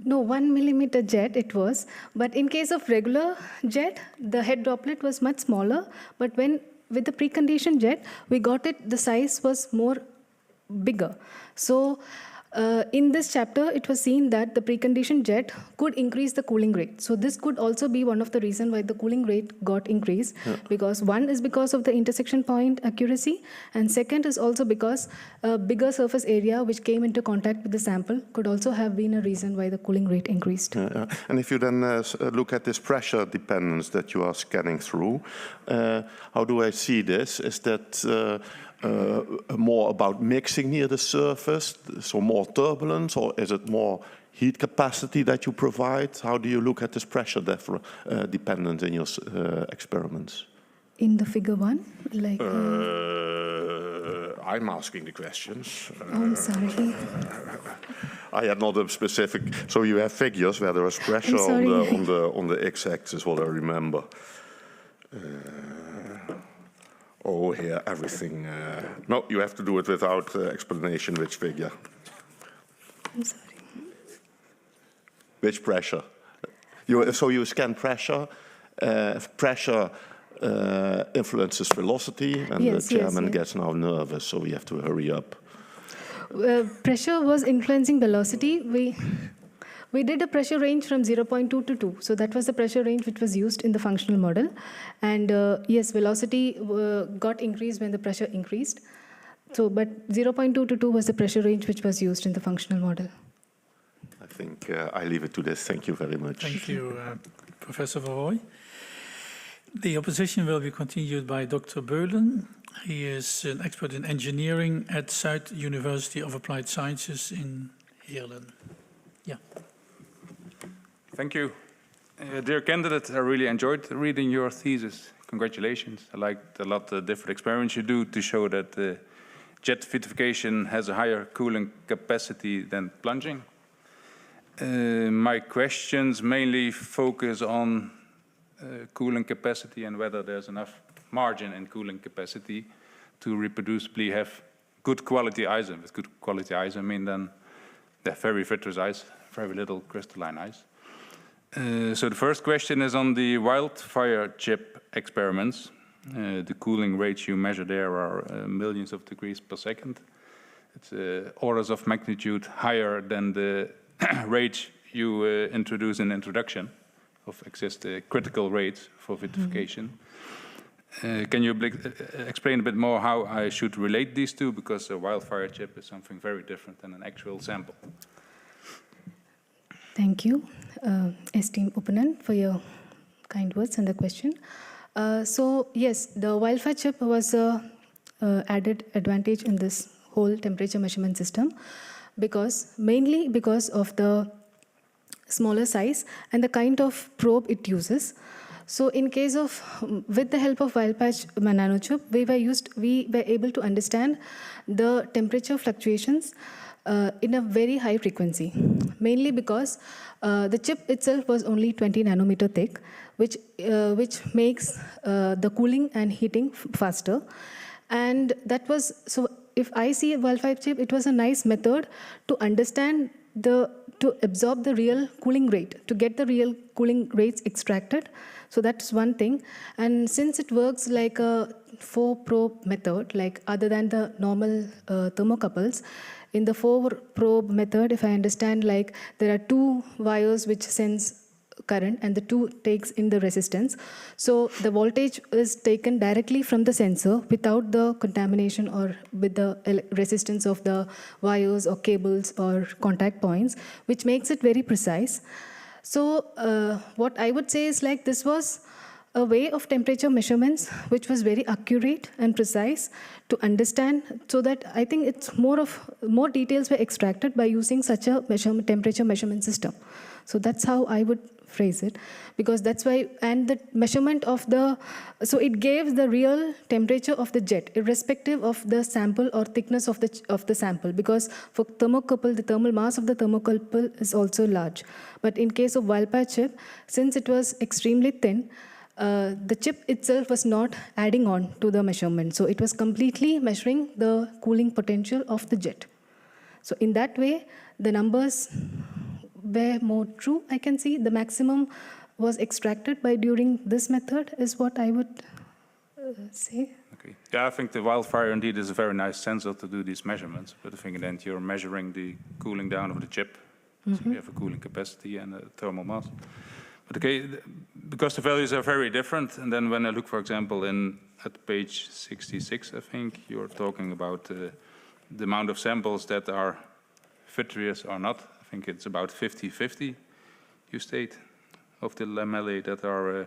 No, 1 millimeter jet it was. But in case of regular jet, the head droplet was much smaller. But when with the preconditioned jet, we got it, the size was more bigger. So in this chapter, it was seen that the preconditioned jet could increase the cooling rate. So this could also be one of the reasons why the cooling rate got increased. Because one is because of the intersection point accuracy, and second is also because a bigger surface area which came into contact with the sample could also have been a reason why the cooling rate increased. And if you then look at this pressure dependence that you are scanning through, how do I see this? Is that more about mixing near the surface, so more turbulence, or is it more heat capacity that you provide? How do you look at this pressure dependence in your experiments? In the figure 1? Like, I'm asking the questions. I'm sorry. I had not a specific. So you have figures where there is pressure on the x-axis, what I remember. Oh, here, everything. No, you have to do it without explanation, which figure. I'm sorry. Which pressure? So you scan pressure. Pressure influences velocity, and the chairman gets now nervous, so we have to hurry up. Pressure was influencing velocity. We did a pressure range from 0.2 to 2. So that was the pressure range which was used in the functional model. And yes, velocity got increased when the pressure increased. So, but 0.2 to 2 was the pressure range which was used in the functional model. I think I leave it to this. Thank you very much. Thank you, Professor Verrooy. The opposition will be continued by Dr. Beulen. He is an expert in engineering at Zuid University of Applied Sciences in Heerlen. Yeah. Thank you. Dear candidate, I really enjoyed reading your thesis. Congratulations. I liked a lot the different experiments you do to show that jet vitrification has a higher cooling capacity than plunging. My questions mainly focus on cooling capacity and whether there's enough margin in cooling capacity to reproducibly have good quality ice. And with good quality ice, I mean then very vitreous ice, very little crystalline ice. So the first question is on the wildfire chip experiments. The cooling rates you measure there are millions of degrees per second. It's orders of magnitude higher than the rate you introduce in introduction of critical rates for vitrification. Can you explain a bit more how I should relate these two? Because a wildfire chip is something very different than an actual sample. Thank you, esteemed opponent, for your kind words and the question. So yes, the wildfire chip was an added advantage in this whole temperature measurement system, mainly because of the smaller size and the kind of probe it uses. So in case of, with the help of wildfire nanochip, we were able to understand the temperature fluctuations in a very high frequency, mainly because the chip itself was only 20 nanometer thick, which makes the cooling and heating faster. And that was, so if I see a wildfire chip, it was a nice method to understand to absorb the real cooling rate, to get the real cooling rates extracted. So that's one thing. And since it works like a 4-probe method, like other than the normal thermocouples, in the 4-probe method, if I understand, like there are 2 wires which sense current and the 2 takes in the resistance. So the voltage is taken directly from the sensor without the contamination or with the resistance of the wires or cables or contact points, which makes it very precise. So what I would say is like this was a way of temperature measurements which was very accurate and precise to understand, so that I think it's more details were extracted by using such a temperature measurement system. So that's how I would phrase it, because that's why, and the measurement of so it gave the real temperature of the jet, irrespective of the sample or thickness of the sample, because for thermocouple, the thermal mass of the thermocouple is also large. But in case of wild patch chip, since it was extremely thin, the chip itself was not adding on to the measurement. So it was completely measuring the cooling potential of the jet. So in that way, the numbers were more true, I can see. The maximum was extracted by during this method is what I would say. Okay. Yeah, I think the wildfire indeed is a very nice sensor to do these measurements, but I think in the end you're measuring the cooling down of the chip. So you have a cooling capacity and a thermal mass. But okay, because the values are very different, and then when I look, for example, at page 66, I think, you're talking about the amount of samples that are vitreous or not. I think it's about 50-50, you state, of the lamellae that are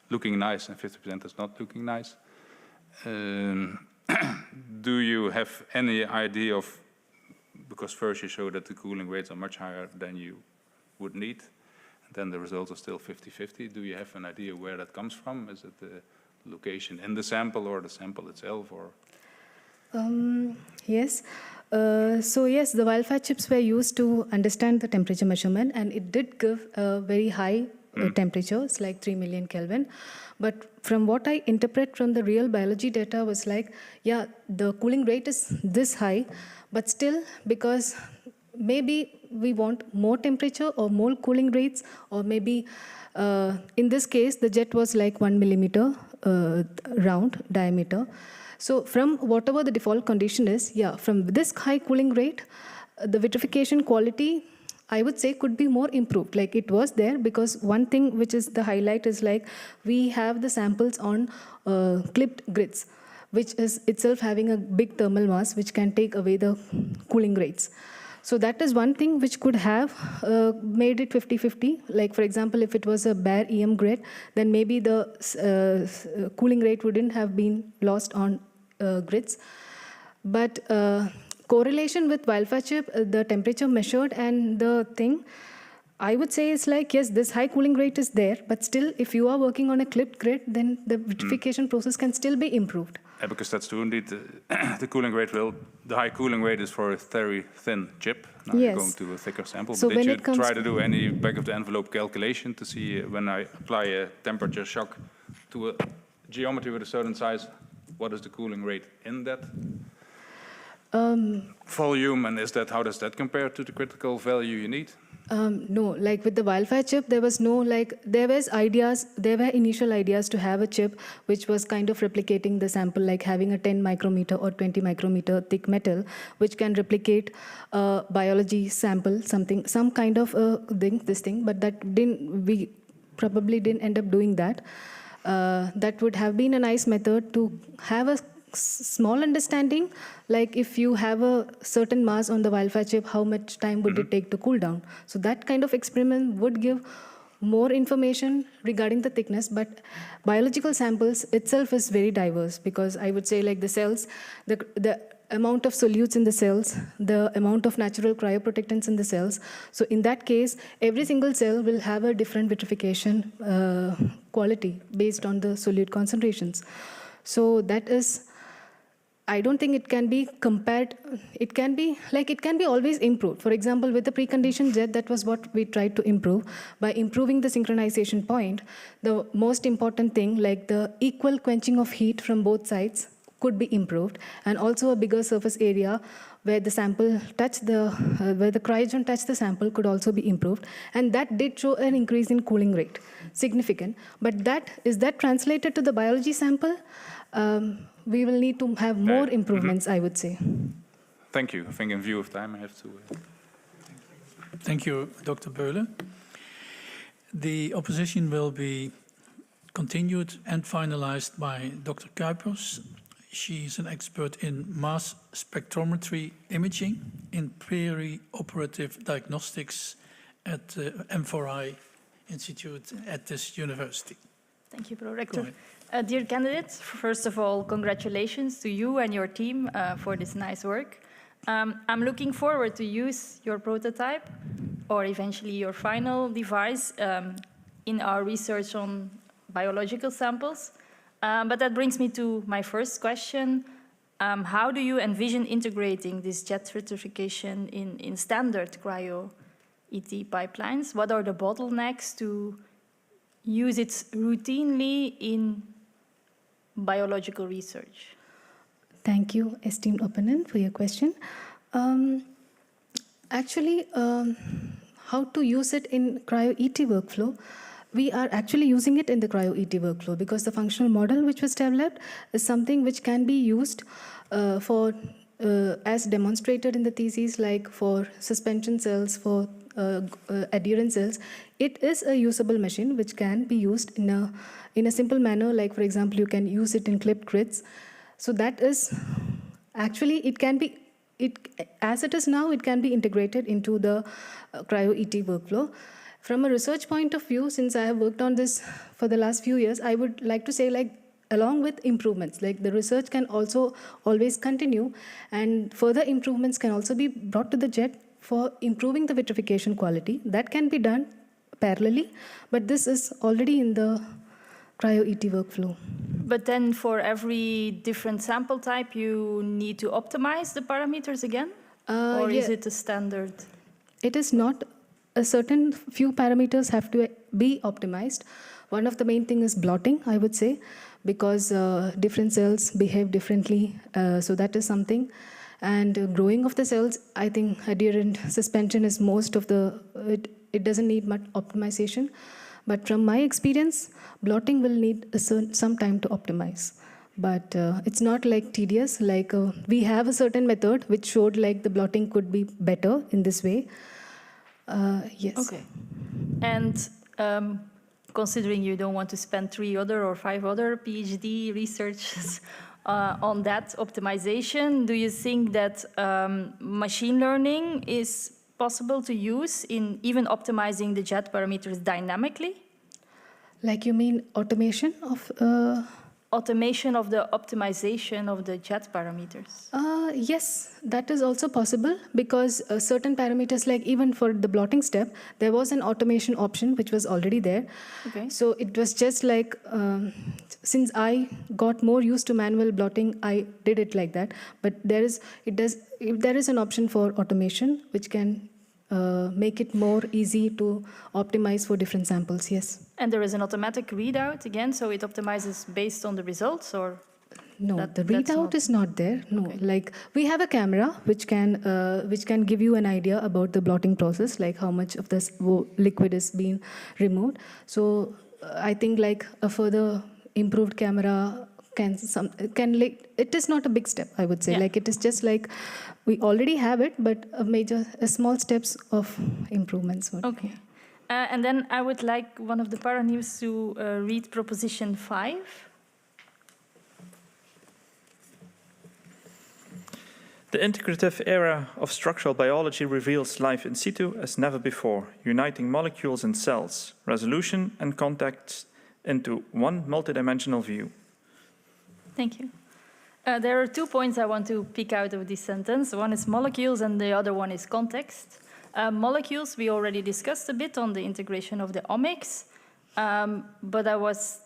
looking nice and 50% is not looking nice. Do you have any idea of, because first you show that the cooling rates are much higher than you would need, and then the results are still 50-50. Do you have an idea where that comes from? Is it the location in the sample or the sample itself? Or Yes. So yes, the wildfire chips were used to understand the temperature measurement, and it did give a very high temperatures, like 3 million Kelvin. But from what I interpret from the real biology data was like, yeah, the cooling rate is this high, but still, because maybe we want more temperature or more cooling rates, or maybe in this case, the jet was like 1 millimeter round diameter. So from whatever the default condition is, yeah, from this high cooling rate, the vitrification quality, I would say, could be more improved. Like it was there, because one thing which is the highlight is like we have the samples on clipped grids, which is itself having a big thermal mass which can take away the cooling rates. So that is one thing which could have made it 50-50. Like for example, if it was a bare EM grid, then maybe the cooling rate wouldn't have been lost on grids. But correlation with wildfire chip, the temperature measured and the thing, I would say is like, yes, this high cooling rate is there, but still, if you are working on a clipped grid, then the vitrification process can still be improved. Yeah, because that's true indeed. The cooling rate the high cooling rate is for a very thin chip. Now Yes. you're going to a thicker sample. So but did when you it comes try to do any back of the envelope calculation to see when I apply a temperature shock to a geometry with a certain size, what is the cooling rate in that volume, and how does that compare to the critical value you need? No, like with the wildfire chip, there was no there were initial ideas to have a chip which was kind of replicating the sample, like having a 10 micrometer or 20 micrometer thick metal, which can replicate biology sample, some kind of this thing, but we probably didn't end up doing that. That would have been a nice method to have a small understanding, like if you have a certain mass on the wildfire chip, how much time would it take to cool down? So that kind of experiment would give more information regarding the thickness, but biological samples itself is very diverse, because I would say like the cells, the amount of solutes in the cells, the amount of natural cryoprotectants in the cells. So in that case, every single cell will have a different vitrification quality based on the solute concentrations. So that is, I don't think it can be compared. It can be always improved. For example, with the preconditioned jet, that was what we tried to improve. By improving the synchronization point, the most important thing, like the equal quenching of heat from both sides, could be improved, and also a bigger surface area where the sample where the cryogen touched the sample could also be improved, and that did show an increase in cooling rate, significant. But is that translated to the biology sample? We will need to have more improvements, I would say. Thank you. I think in view of time, I have to. Thank you, Dr. Beulen. The opposition will be continued and finalized by Dr. Kuipers. She is an expert in mass spectrometry imaging in peri-operative diagnostics at the M4I Institute at this university. Thank you, Pro-Rector. Dear candidates, first of all, congratulations to you and your team for this nice work. I'm looking forward to use your prototype or eventually your final device in our research on biological samples. But that brings me to my first question. How do you envision integrating this jet vitrification in standard cryo-ET pipelines? What are the bottlenecks to use it routinely in biological research? Thank you, esteemed opponent, for your question. Actually, how to use it in cryo-ET workflow? We are actually using it in the cryo-ET workflow because the functional model which was developed is something which can be used as demonstrated in the thesis, like for suspension cells, for adherent cells. It is a usable machine which can be used in a simple manner, like for example, you can use it in clipped grids. So that is, actually it can be, as it is now, it can be integrated into the cryo-ET workflow. From a research point of view, since I have worked on this for the last few years, I would like to say, like, along with improvements, like the research can also always continue, and further improvements can also be brought to the jet for improving the vitrification quality. That can be done parallelly, but this is already in the cryo-ET workflow. But then for every different sample type, you need to optimize the parameters again? Or is it a standard? It is not. A certain few parameters have to be optimized. One of the main thing is blotting, I would say, because different cells behave differently. So that is something. And growing of the cells, I think adherent suspension is most of the, it doesn't need much optimization. But from my experience, blotting will need some time to optimize. But it's not like tedious, like we have a certain method which showed like the blotting could be better in this way. Yes. Okay. And considering you don't want to spend 3 other or 5 other PhD researchers on that optimization, do you think that machine learning is possible to use in even optimizing the jet parameters dynamically? Like you mean automation of? Automation of the optimization of the jet parameters. Yes, that is also possible because certain parameters, like even for the blotting step, there was an automation option which was already there. Okay. So it was just like, since I got more used to manual blotting, I did it like that. But there is an option for automation which can make it more easy to optimize for different samples, yes. And there is an automatic readout again, so it optimizes based on the results, or? No, the readout is not there. No, okay. Like we have a camera which can give you an idea about the blotting process, like how much of this liquid is being removed. So I think like a further improved camera can it is not a big step, I would say. Yeah. Like it is just like we already have it, but a small steps of improvements. Okay. And then I would like one of the paranews to read proposition 5. The integrative era of structural biology reveals life in situ as never before, uniting molecules and cells, resolution and contact into one multidimensional view. Thank you. There are 2 points I want to pick out of this sentence. One is molecules and the other one is context. Molecules, we already discussed a bit on the integration of the omics, but I was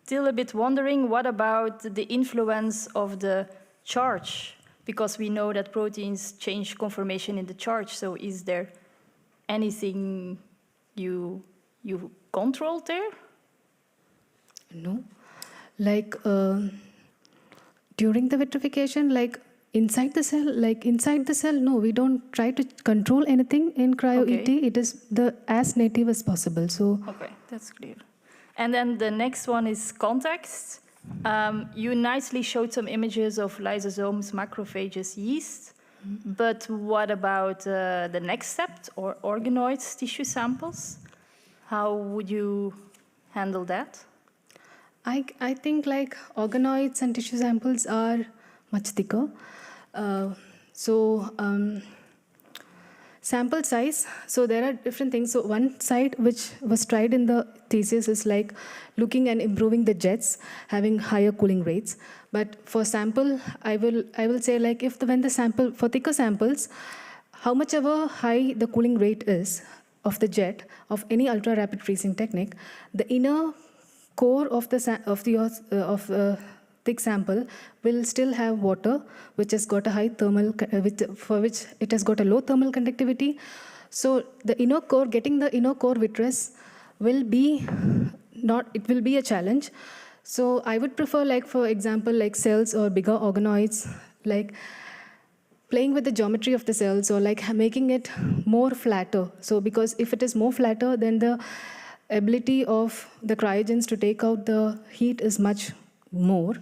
still a bit wondering, what about the influence of the charge? Because we know that proteins change conformation in the charge, so is there anything you controlled there? No. Like during the vitrification, like inside the cell, no, we don't try to control anything in cryo-ET. Okay. It is as native as possible. So. Okay, that's clear. And then the next one is context. You nicely showed some images of lysosomes, macrophages, yeast. Mm-hmm. But what about the next step, or organoids, tissue samples? How would you handle that? I think like organoids and tissue samples are much thicker. Sample size, so there are different things. So one side which was tried in the thesis is like looking and improving the jets, having higher cooling rates. But for sample, I will say like when the sample, for thicker samples, how much ever high the cooling rate is of the jet of any ultra rapid freezing technique, the inner core of the thick sample will still have water, which has got a high thermal, for which it has got a low thermal conductivity. So the inner core, getting the inner core vitreous will be it will be a challenge. So I would prefer, like for example, like cells or bigger organoids, like playing with the geometry of the cells or like making it more flatter. So because if it is more flatter, then the ability of the cryogens to take out the heat is much more.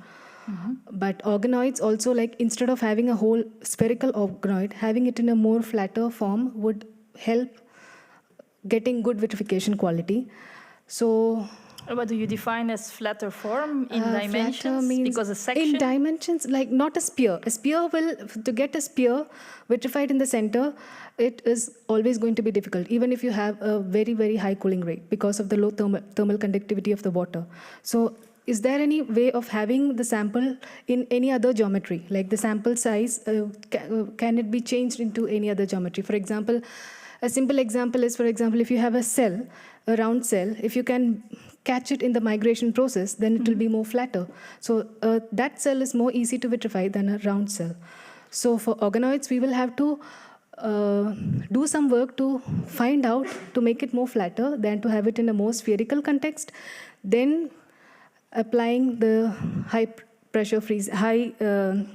But organoids also, like instead of having a whole spherical organoid, having it in a more flatter form would help getting good vitrification quality. So what do you define as flatter form in dimensions? Flatter means because a section? in dimensions, like not a spear. A spear will, to get a spear vitrified in the center, it is always going to be difficult, even if you have a very, very high cooling rate because of the low thermal conductivity of the water. So is there any way of having the sample in any other geometry? Like the sample size, can it be changed into any other geometry? For example, a simple example is, for example, if you have a cell, a round cell, if you can catch it in the migration process, then it will be more flatter. So that cell is more easy to vitrify than a round cell. So for organoids, we will have to do some work to find out to make it more flatter than to have it in a more spherical context. Then applying the high pressure freeze, high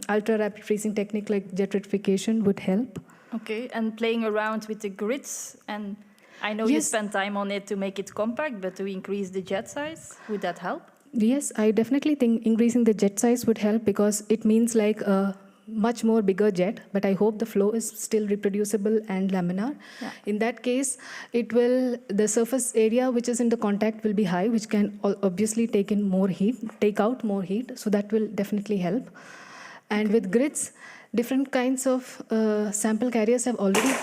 ultra rapid freezing technique like jet vitrification would help. Okay, and playing around with the grids, and I know you spent time on it to make it compact, but to increase the jet size, would that help? Yes, I definitely think increasing the jet size would help because it means like a much more bigger jet, but I hope the flow is still reproducible and laminar. Yeah. In that case, the surface area which is in the contact will be high, which can obviously take out more heat, so that will definitely help. And with grids, different kinds of sample carriers have already...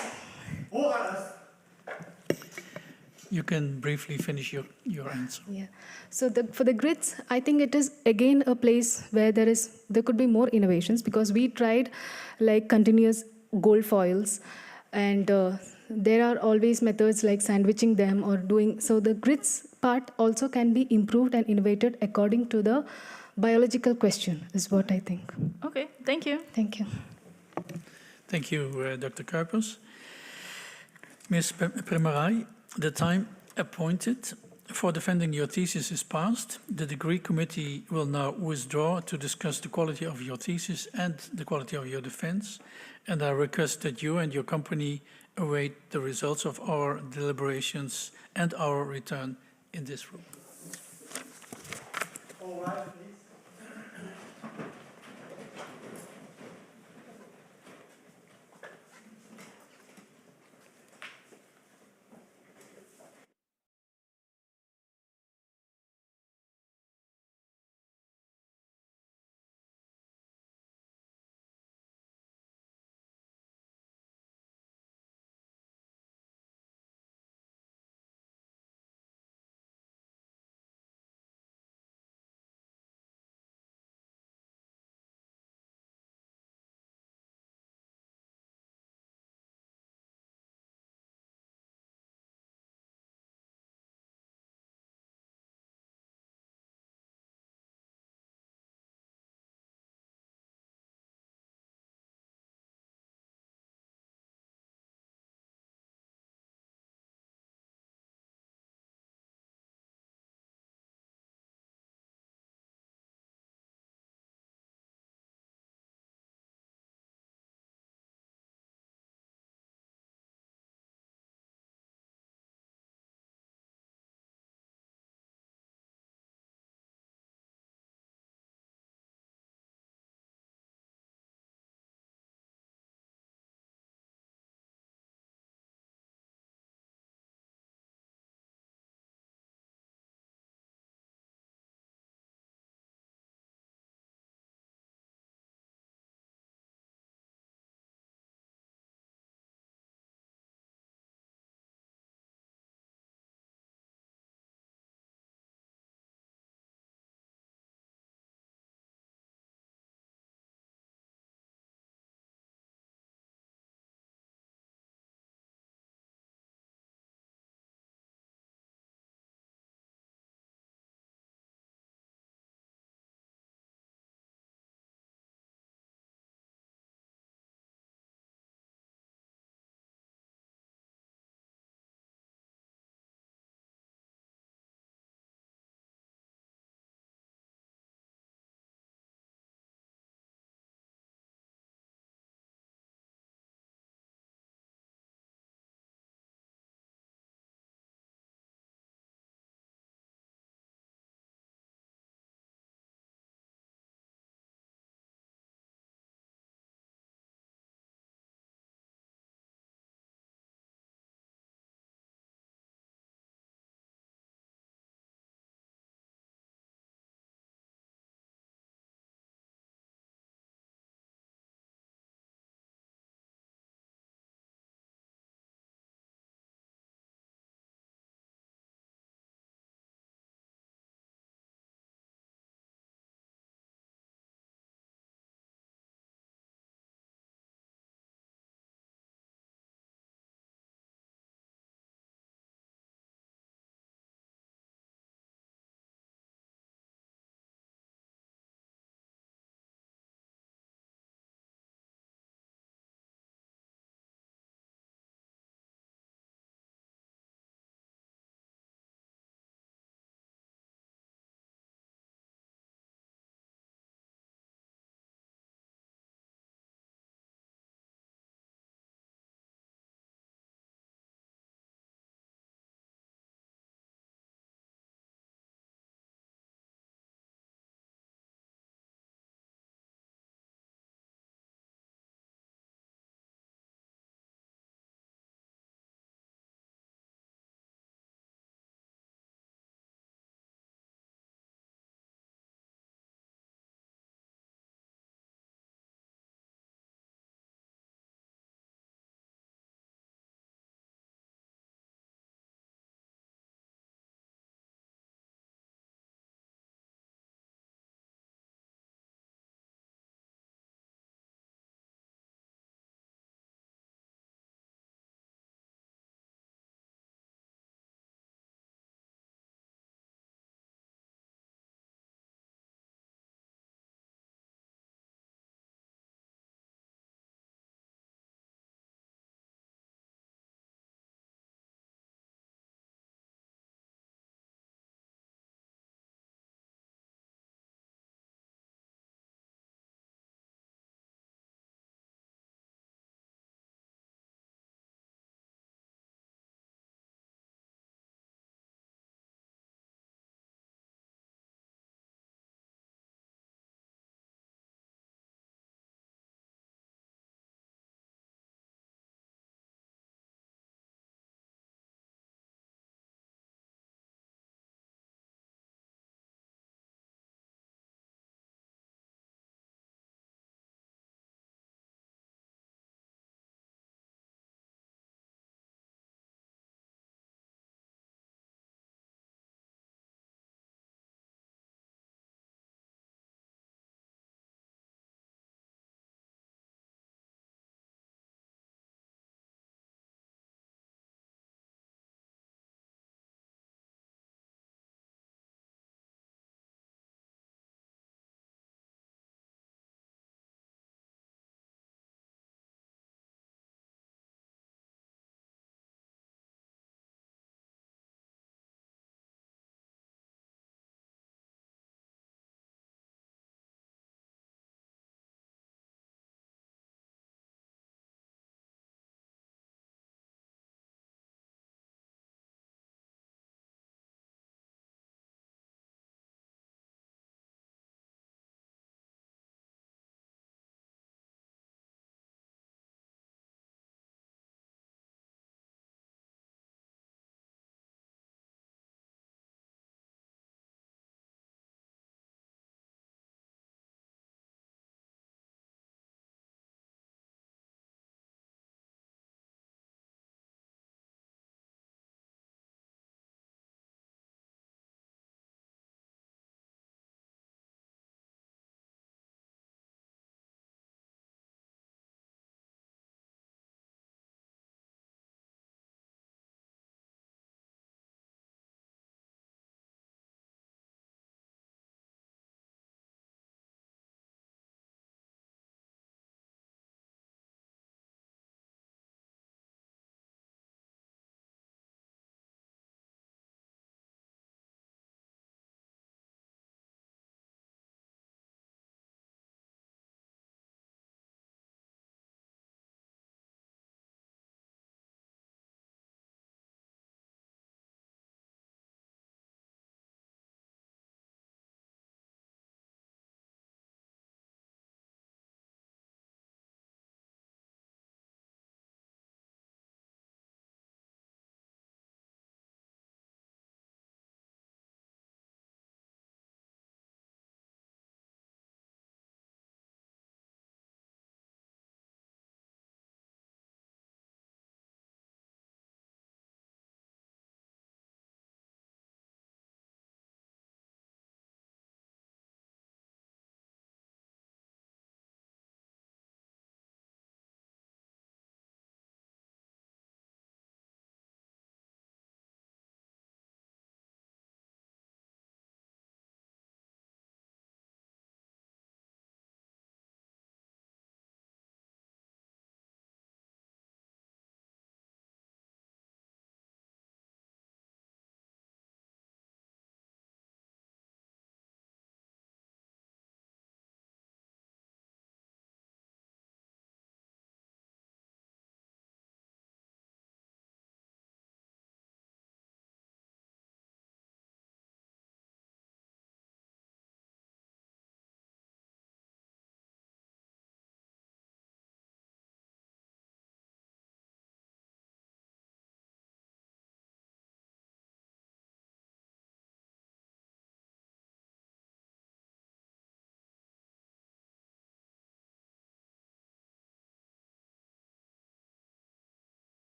You can briefly finish your answer. Yeah. So for the grids, I think it is again a place where there could be more innovations because we tried like continuous gold foils, and there are always methods like sandwiching them or doing, so the grids part also can be improved and innovated according to the biological question is what I think. Okay, thank you. Thank you. Thank you, Dr. Kuipers. Ms. Premaraj, the time appointed for defending your thesis is past. The degree committee will now withdraw to discuss the quality of your thesis and the quality of your defense. And I request that you and your company await the results of our deliberations and our return in this room. All right, please.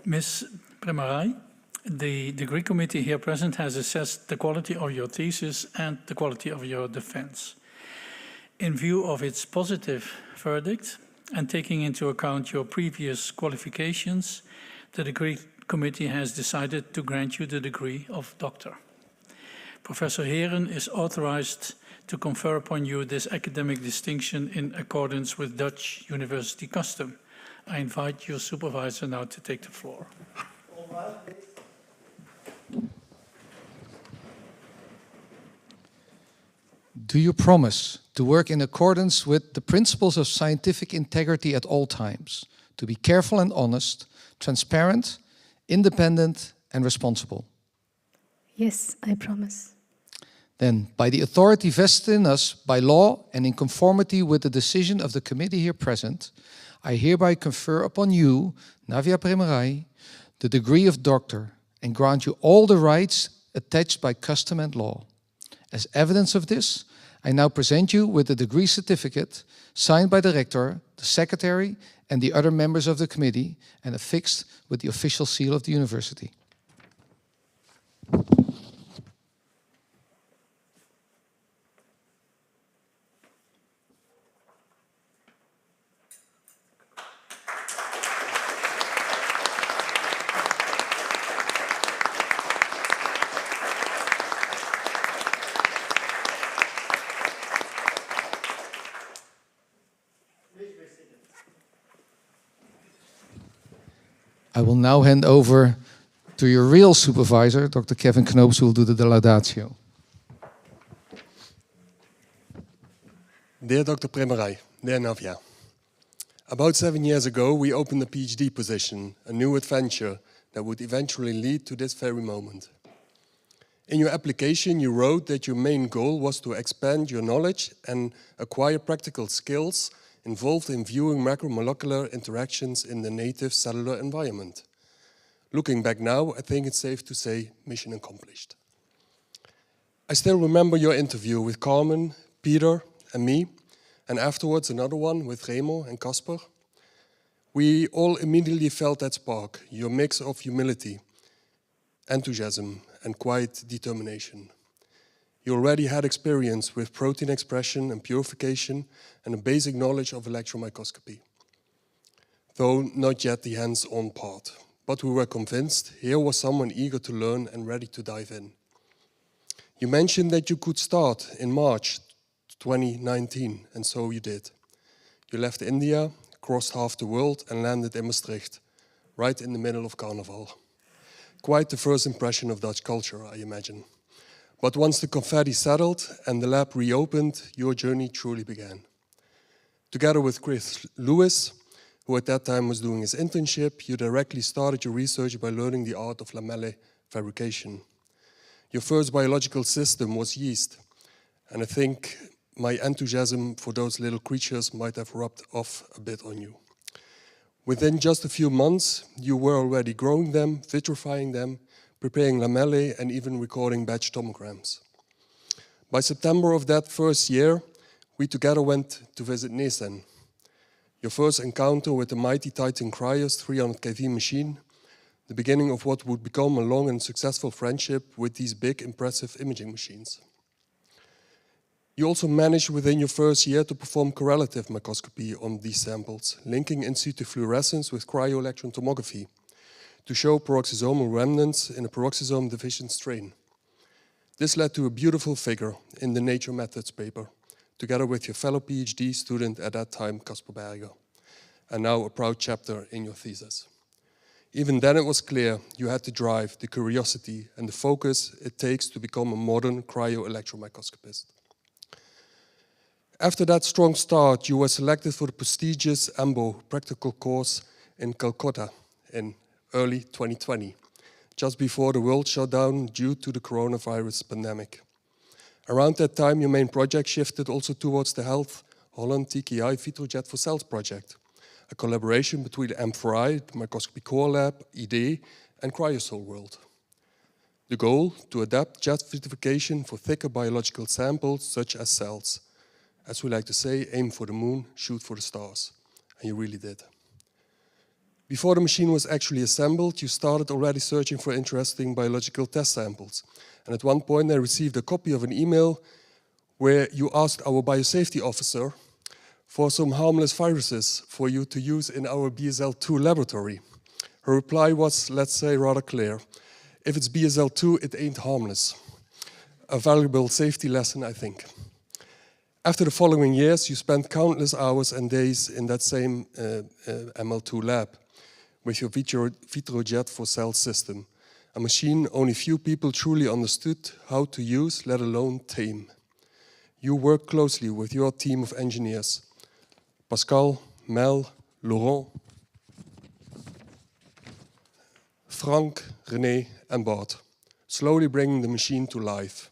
Ms. Premaraj, the degree committee here present has assessed the quality of your thesis and the quality of your defense. In view of its positive verdict and taking into account your previous qualifications, the degree committee has decided to grant you the degree of doctor. Professor Heren is authorized to confer upon you this academic distinction in accordance with Dutch university custom. I invite your supervisor now to take the floor. Do you promise to work in accordance with the principles of scientific integrity at all times, to be careful and honest, transparent, independent and responsible? Yes, I promise. Then, by the authority vested in us by law and in conformity with the decision of the committee here present, I hereby confer upon you, Navya Premaraj, the degree of doctor and grant you all the rights attached by custom and law. As evidence of this, I now present you with the degree certificate signed by the rector, the secretary and the other members of the committee and affixed with the official seal of the university. I will now hand over to your real supervisor, Dr. Kevin Knoops, who will do the laudatio. Dear Dr. Premaraj, dear Navya, about 7 years ago we opened a PhD position, a new adventure that would eventually lead to this very moment. In your application you wrote that your main goal was to expand your knowledge and acquire practical skills involved in viewing macromolecular interactions in the native cellular environment. Looking back now, I think it's safe to say mission accomplished. I still remember your interview with Carmen, Peter and me, and afterwards another one with Remo and Casper. We all immediately felt that spark, your mix of humility, enthusiasm and quiet determination. You already had experience with protein expression and purification and a basic knowledge of electron microscopy, though not yet the hands-on part. But we were convinced here was someone eager to learn and ready to dive in. You mentioned that you could start in March 2019, and so you did. You left India, crossed half the world and landed in Maastricht, right in the middle of Carnival. Quite the first impression of Dutch culture, I imagine. But once the confetti settled and the lab reopened, your journey truly began. Together with Chris Lewis, who at that time was doing his internship, you directly started your research by learning the art of lamellae fabrication. Your first biological system was yeast, and I think my enthusiasm for those little creatures might have rubbed off a bit on you. Within just a few months, you were already growing them, vitrifying them, preparing lamellae and even recording batch tomograms. By September of that first year, we together went to visit Nesen. Your first encounter with the mighty Titan Cryos 300 kV machine, the beginning of what would become a long and successful friendship with these big, impressive imaging machines. You also managed within your first year to perform correlative microscopy on these samples, linking in situ fluorescence with cryo-electron tomography to show peroxisomal remnants in a peroxisome deficient strain. This led to a beautiful figure in the Nature Methods paper, together with your fellow PhD student at that time, Casper Berger, and now a proud chapter in your thesis. Even then it was clear you had the drive, the curiosity and the focus it takes to become a modern cryo-electron microscopist. After that strong start, you were selected for the prestigious AMBO practical course in Calcutta in early 2020, just before the world shut down due to the coronavirus pandemic. Around that time, your main project shifted also towards the Health Holland TKI VitroJet for Cells project, a collaboration between M4I, the Microscopy Core Lab, IDE, and Cryosol World. The goal, to adapt jet vitrification for thicker biological samples such as cells. As we like to say, aim for the moon, shoot for the stars. And you really did. Before the machine was actually assembled, you started already searching for interesting biological test samples. And at one point I received a copy of an email where you asked our biosafety officer for some harmless viruses for you to use in our BSL-2 laboratory. Her reply was, let's say, rather clear. If it's BSL-2, it ain't harmless. A valuable safety lesson, I think. After the following years, you spent countless hours and days in that same ML2 lab with your vitrojet for cell system, a machine only few people truly understood how to use, let alone tame. You worked closely with your team of engineers, Pascal, Mel, Laurent, Frank, René, and Bart, slowly bringing the machine to life.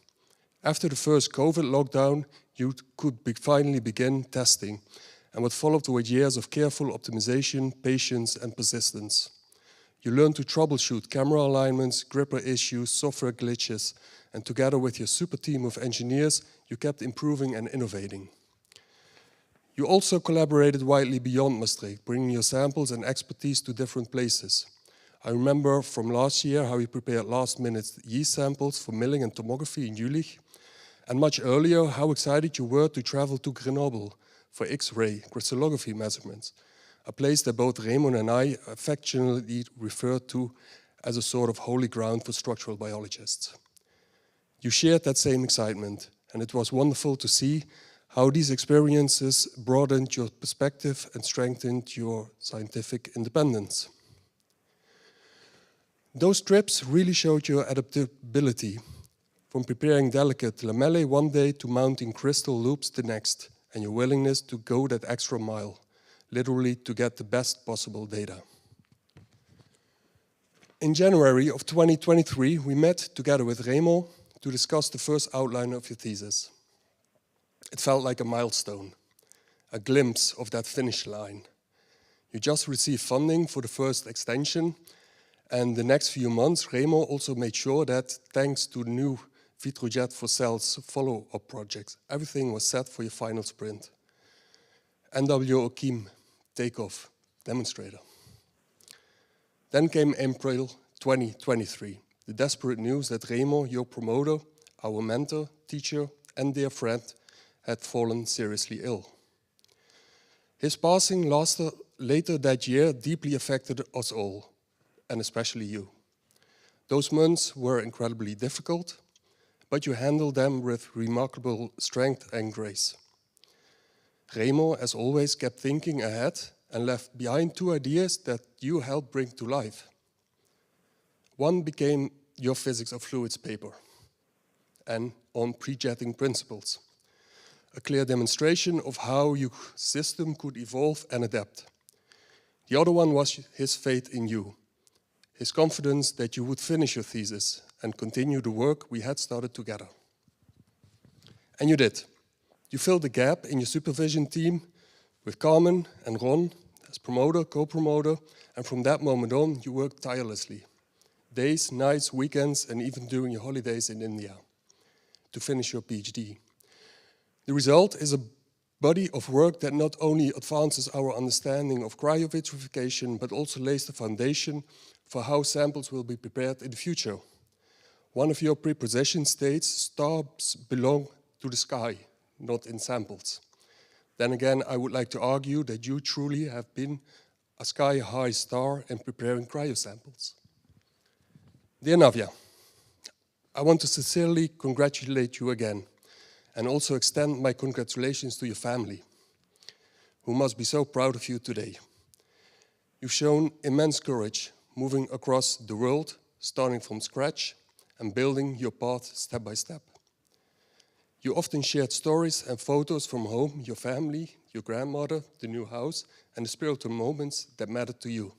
After the first COVID lockdown, you could finally begin testing, and what followed were years of careful optimization, patience, and persistence. You learned to troubleshoot camera alignments, gripper issues, software glitches, and together with your super team of engineers, you kept improving and innovating. You also collaborated widely beyond Maastricht, bringing your samples and expertise to different places. I remember from last year how you prepared last-minute yeast samples for milling and tomography in Jülich, and much earlier how excited you were to travel to Grenoble for X-ray crystallography measurements, a place that both Raymond and I affectionately refer to as a sort of holy ground for structural biologists. You shared that same excitement, and it was wonderful to see how these experiences broadened your perspective and strengthened your scientific independence. Those trips really showed your adaptability, from preparing delicate lamellae one day to mounting crystal loops the next, and your willingness to go that extra mile, literally to get the best possible data. In January of 2023, we met together with Raymond to discuss the first outline of your thesis. It felt like a milestone, a glimpse of that finish line. You just received funding for the first extension, and the next few months, Raymond also made sure that, thanks to the new vitrojet for cells follow-up projects, everything was set for your final sprint. NW Okim, takeoff, demonstrator. Then came April 2023, the desperate news that Raymond, your promoter, our mentor, teacher, and dear friend, had fallen seriously ill. His passing later that year deeply affected us all, and especially you. Those months were incredibly difficult, but you handled them with remarkable strength and grace. Raymond, as always, kept thinking ahead and left behind two ideas that you helped bring to life. One became your physics of fluids paper, and on pre-jetting principles, a clear demonstration of how your system could evolve and adapt. The other one was his faith in you, his confidence that you would finish your thesis and continue the work we had started together. And you did. You filled the gap in your supervision team with Carmen and Ron as promoter, co-promoter, and from that moment on, you worked tirelessly. Days, nights, weekends, and even during your holidays in India to finish your PhD. The result is a body of work that not only advances our understanding of cryo-vitrification, but also lays the foundation for how samples will be prepared in the future. One of your prepositions states, stars belong to the sky, not in samples. Then again, I would like to argue that you truly have been a sky-high star in preparing cryosamples. Dear Navya, I want to sincerely congratulate you again, and also extend my congratulations to your family, who must be so proud of you today. You've shown immense courage, moving across the world, starting from scratch, and building your path step by step. You often shared stories and photos from home, your family, your grandmother, the new house, and the spiritual moments that mattered to you.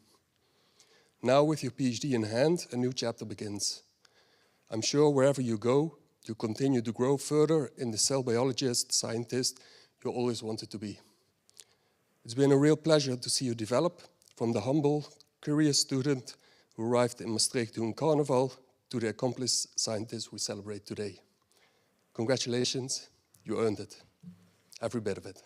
Now, with your PhD in hand, a new chapter begins. I'm sure wherever you go, you continue to grow further in the cell biologist, scientist you always wanted to be. It's been a real pleasure to see you develop from the humble, curious student who arrived in Maastricht during Carnival to the accomplished scientist we celebrate today. Congratulations, you earned it, every bit of it.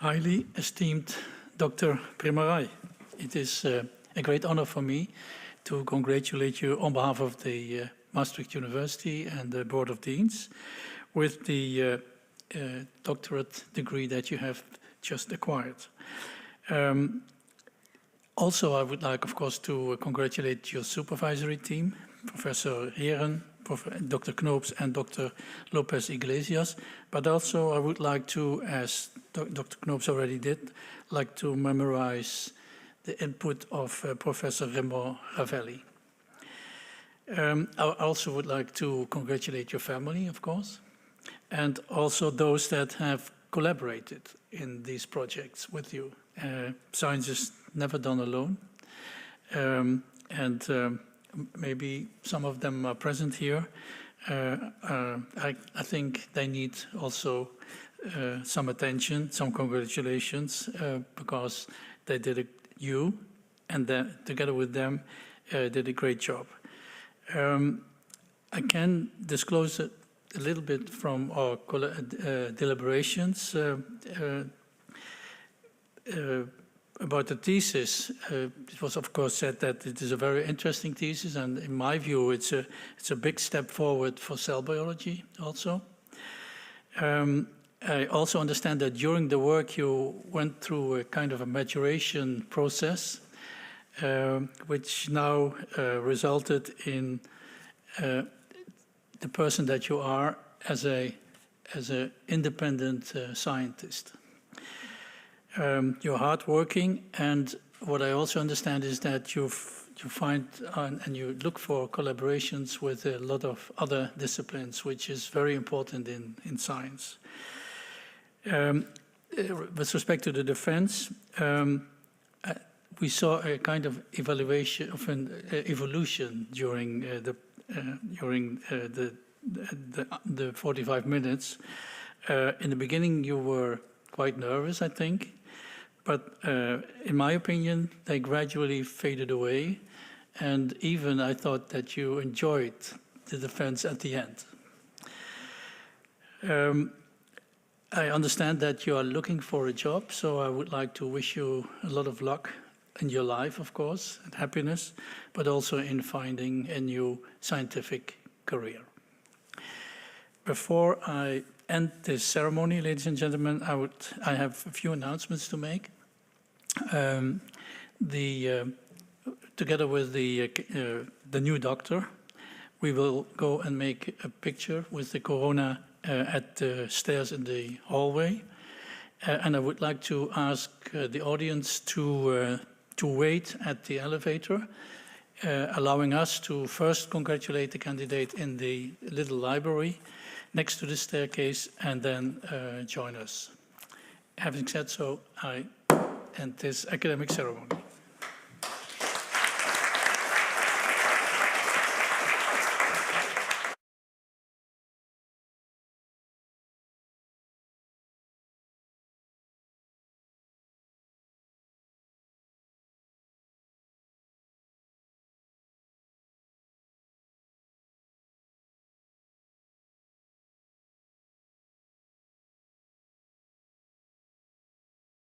highly esteemed Dr. Premaraj. It is a great honor for me to congratulate you on behalf of the Maastricht University and the Board of Deans with the doctorate degree that you have just acquired. Also, I would like, of course, to congratulate your supervisory team, Professor Heren, Dr. Knoops and Dr. Lopez Iglesias, but also I would like to, as Dr. Knoops already did, like to memorize the input of Professor Remo Ravelli. I also would like to congratulate your family, of course, and also those that have collaborated in these projects with you. Science is never done alone, and maybe some of them are present here. I think they need also some attention, some congratulations, because they did you and together with them did a great job. I can disclose a little bit from our deliberations about the thesis. It was, of course, said that it is a very interesting thesis, and in my view, it's a big step forward for cell biology also. I also understand that during the work you went through a kind of a maturation process, which now resulted in the person that you are as an independent scientist. You're hardworking, and what I also understand is that you find and you look for collaborations with a lot of other disciplines, which is very important in science. With respect to the defense, we saw a kind of evaluation of an evolution during the 45 minutes. In the beginning, you were quite nervous, I think, but in my opinion, they gradually faded away, and even I thought that you enjoyed the defense at the end. I understand that you are looking for a job, so I would like to wish you a lot of luck in your life, of course, and happiness, but also in finding a new scientific career. Before I end this ceremony, ladies and gentlemen, I have a few announcements to make. Together with the new doctor, we will go and make a picture with the corona at the stairs in the hallway. And I would like to ask the audience to wait at the elevator, allowing us to first congratulate the candidate in the little library next to the staircase, and then join us. Having said so, I end this academic ceremony.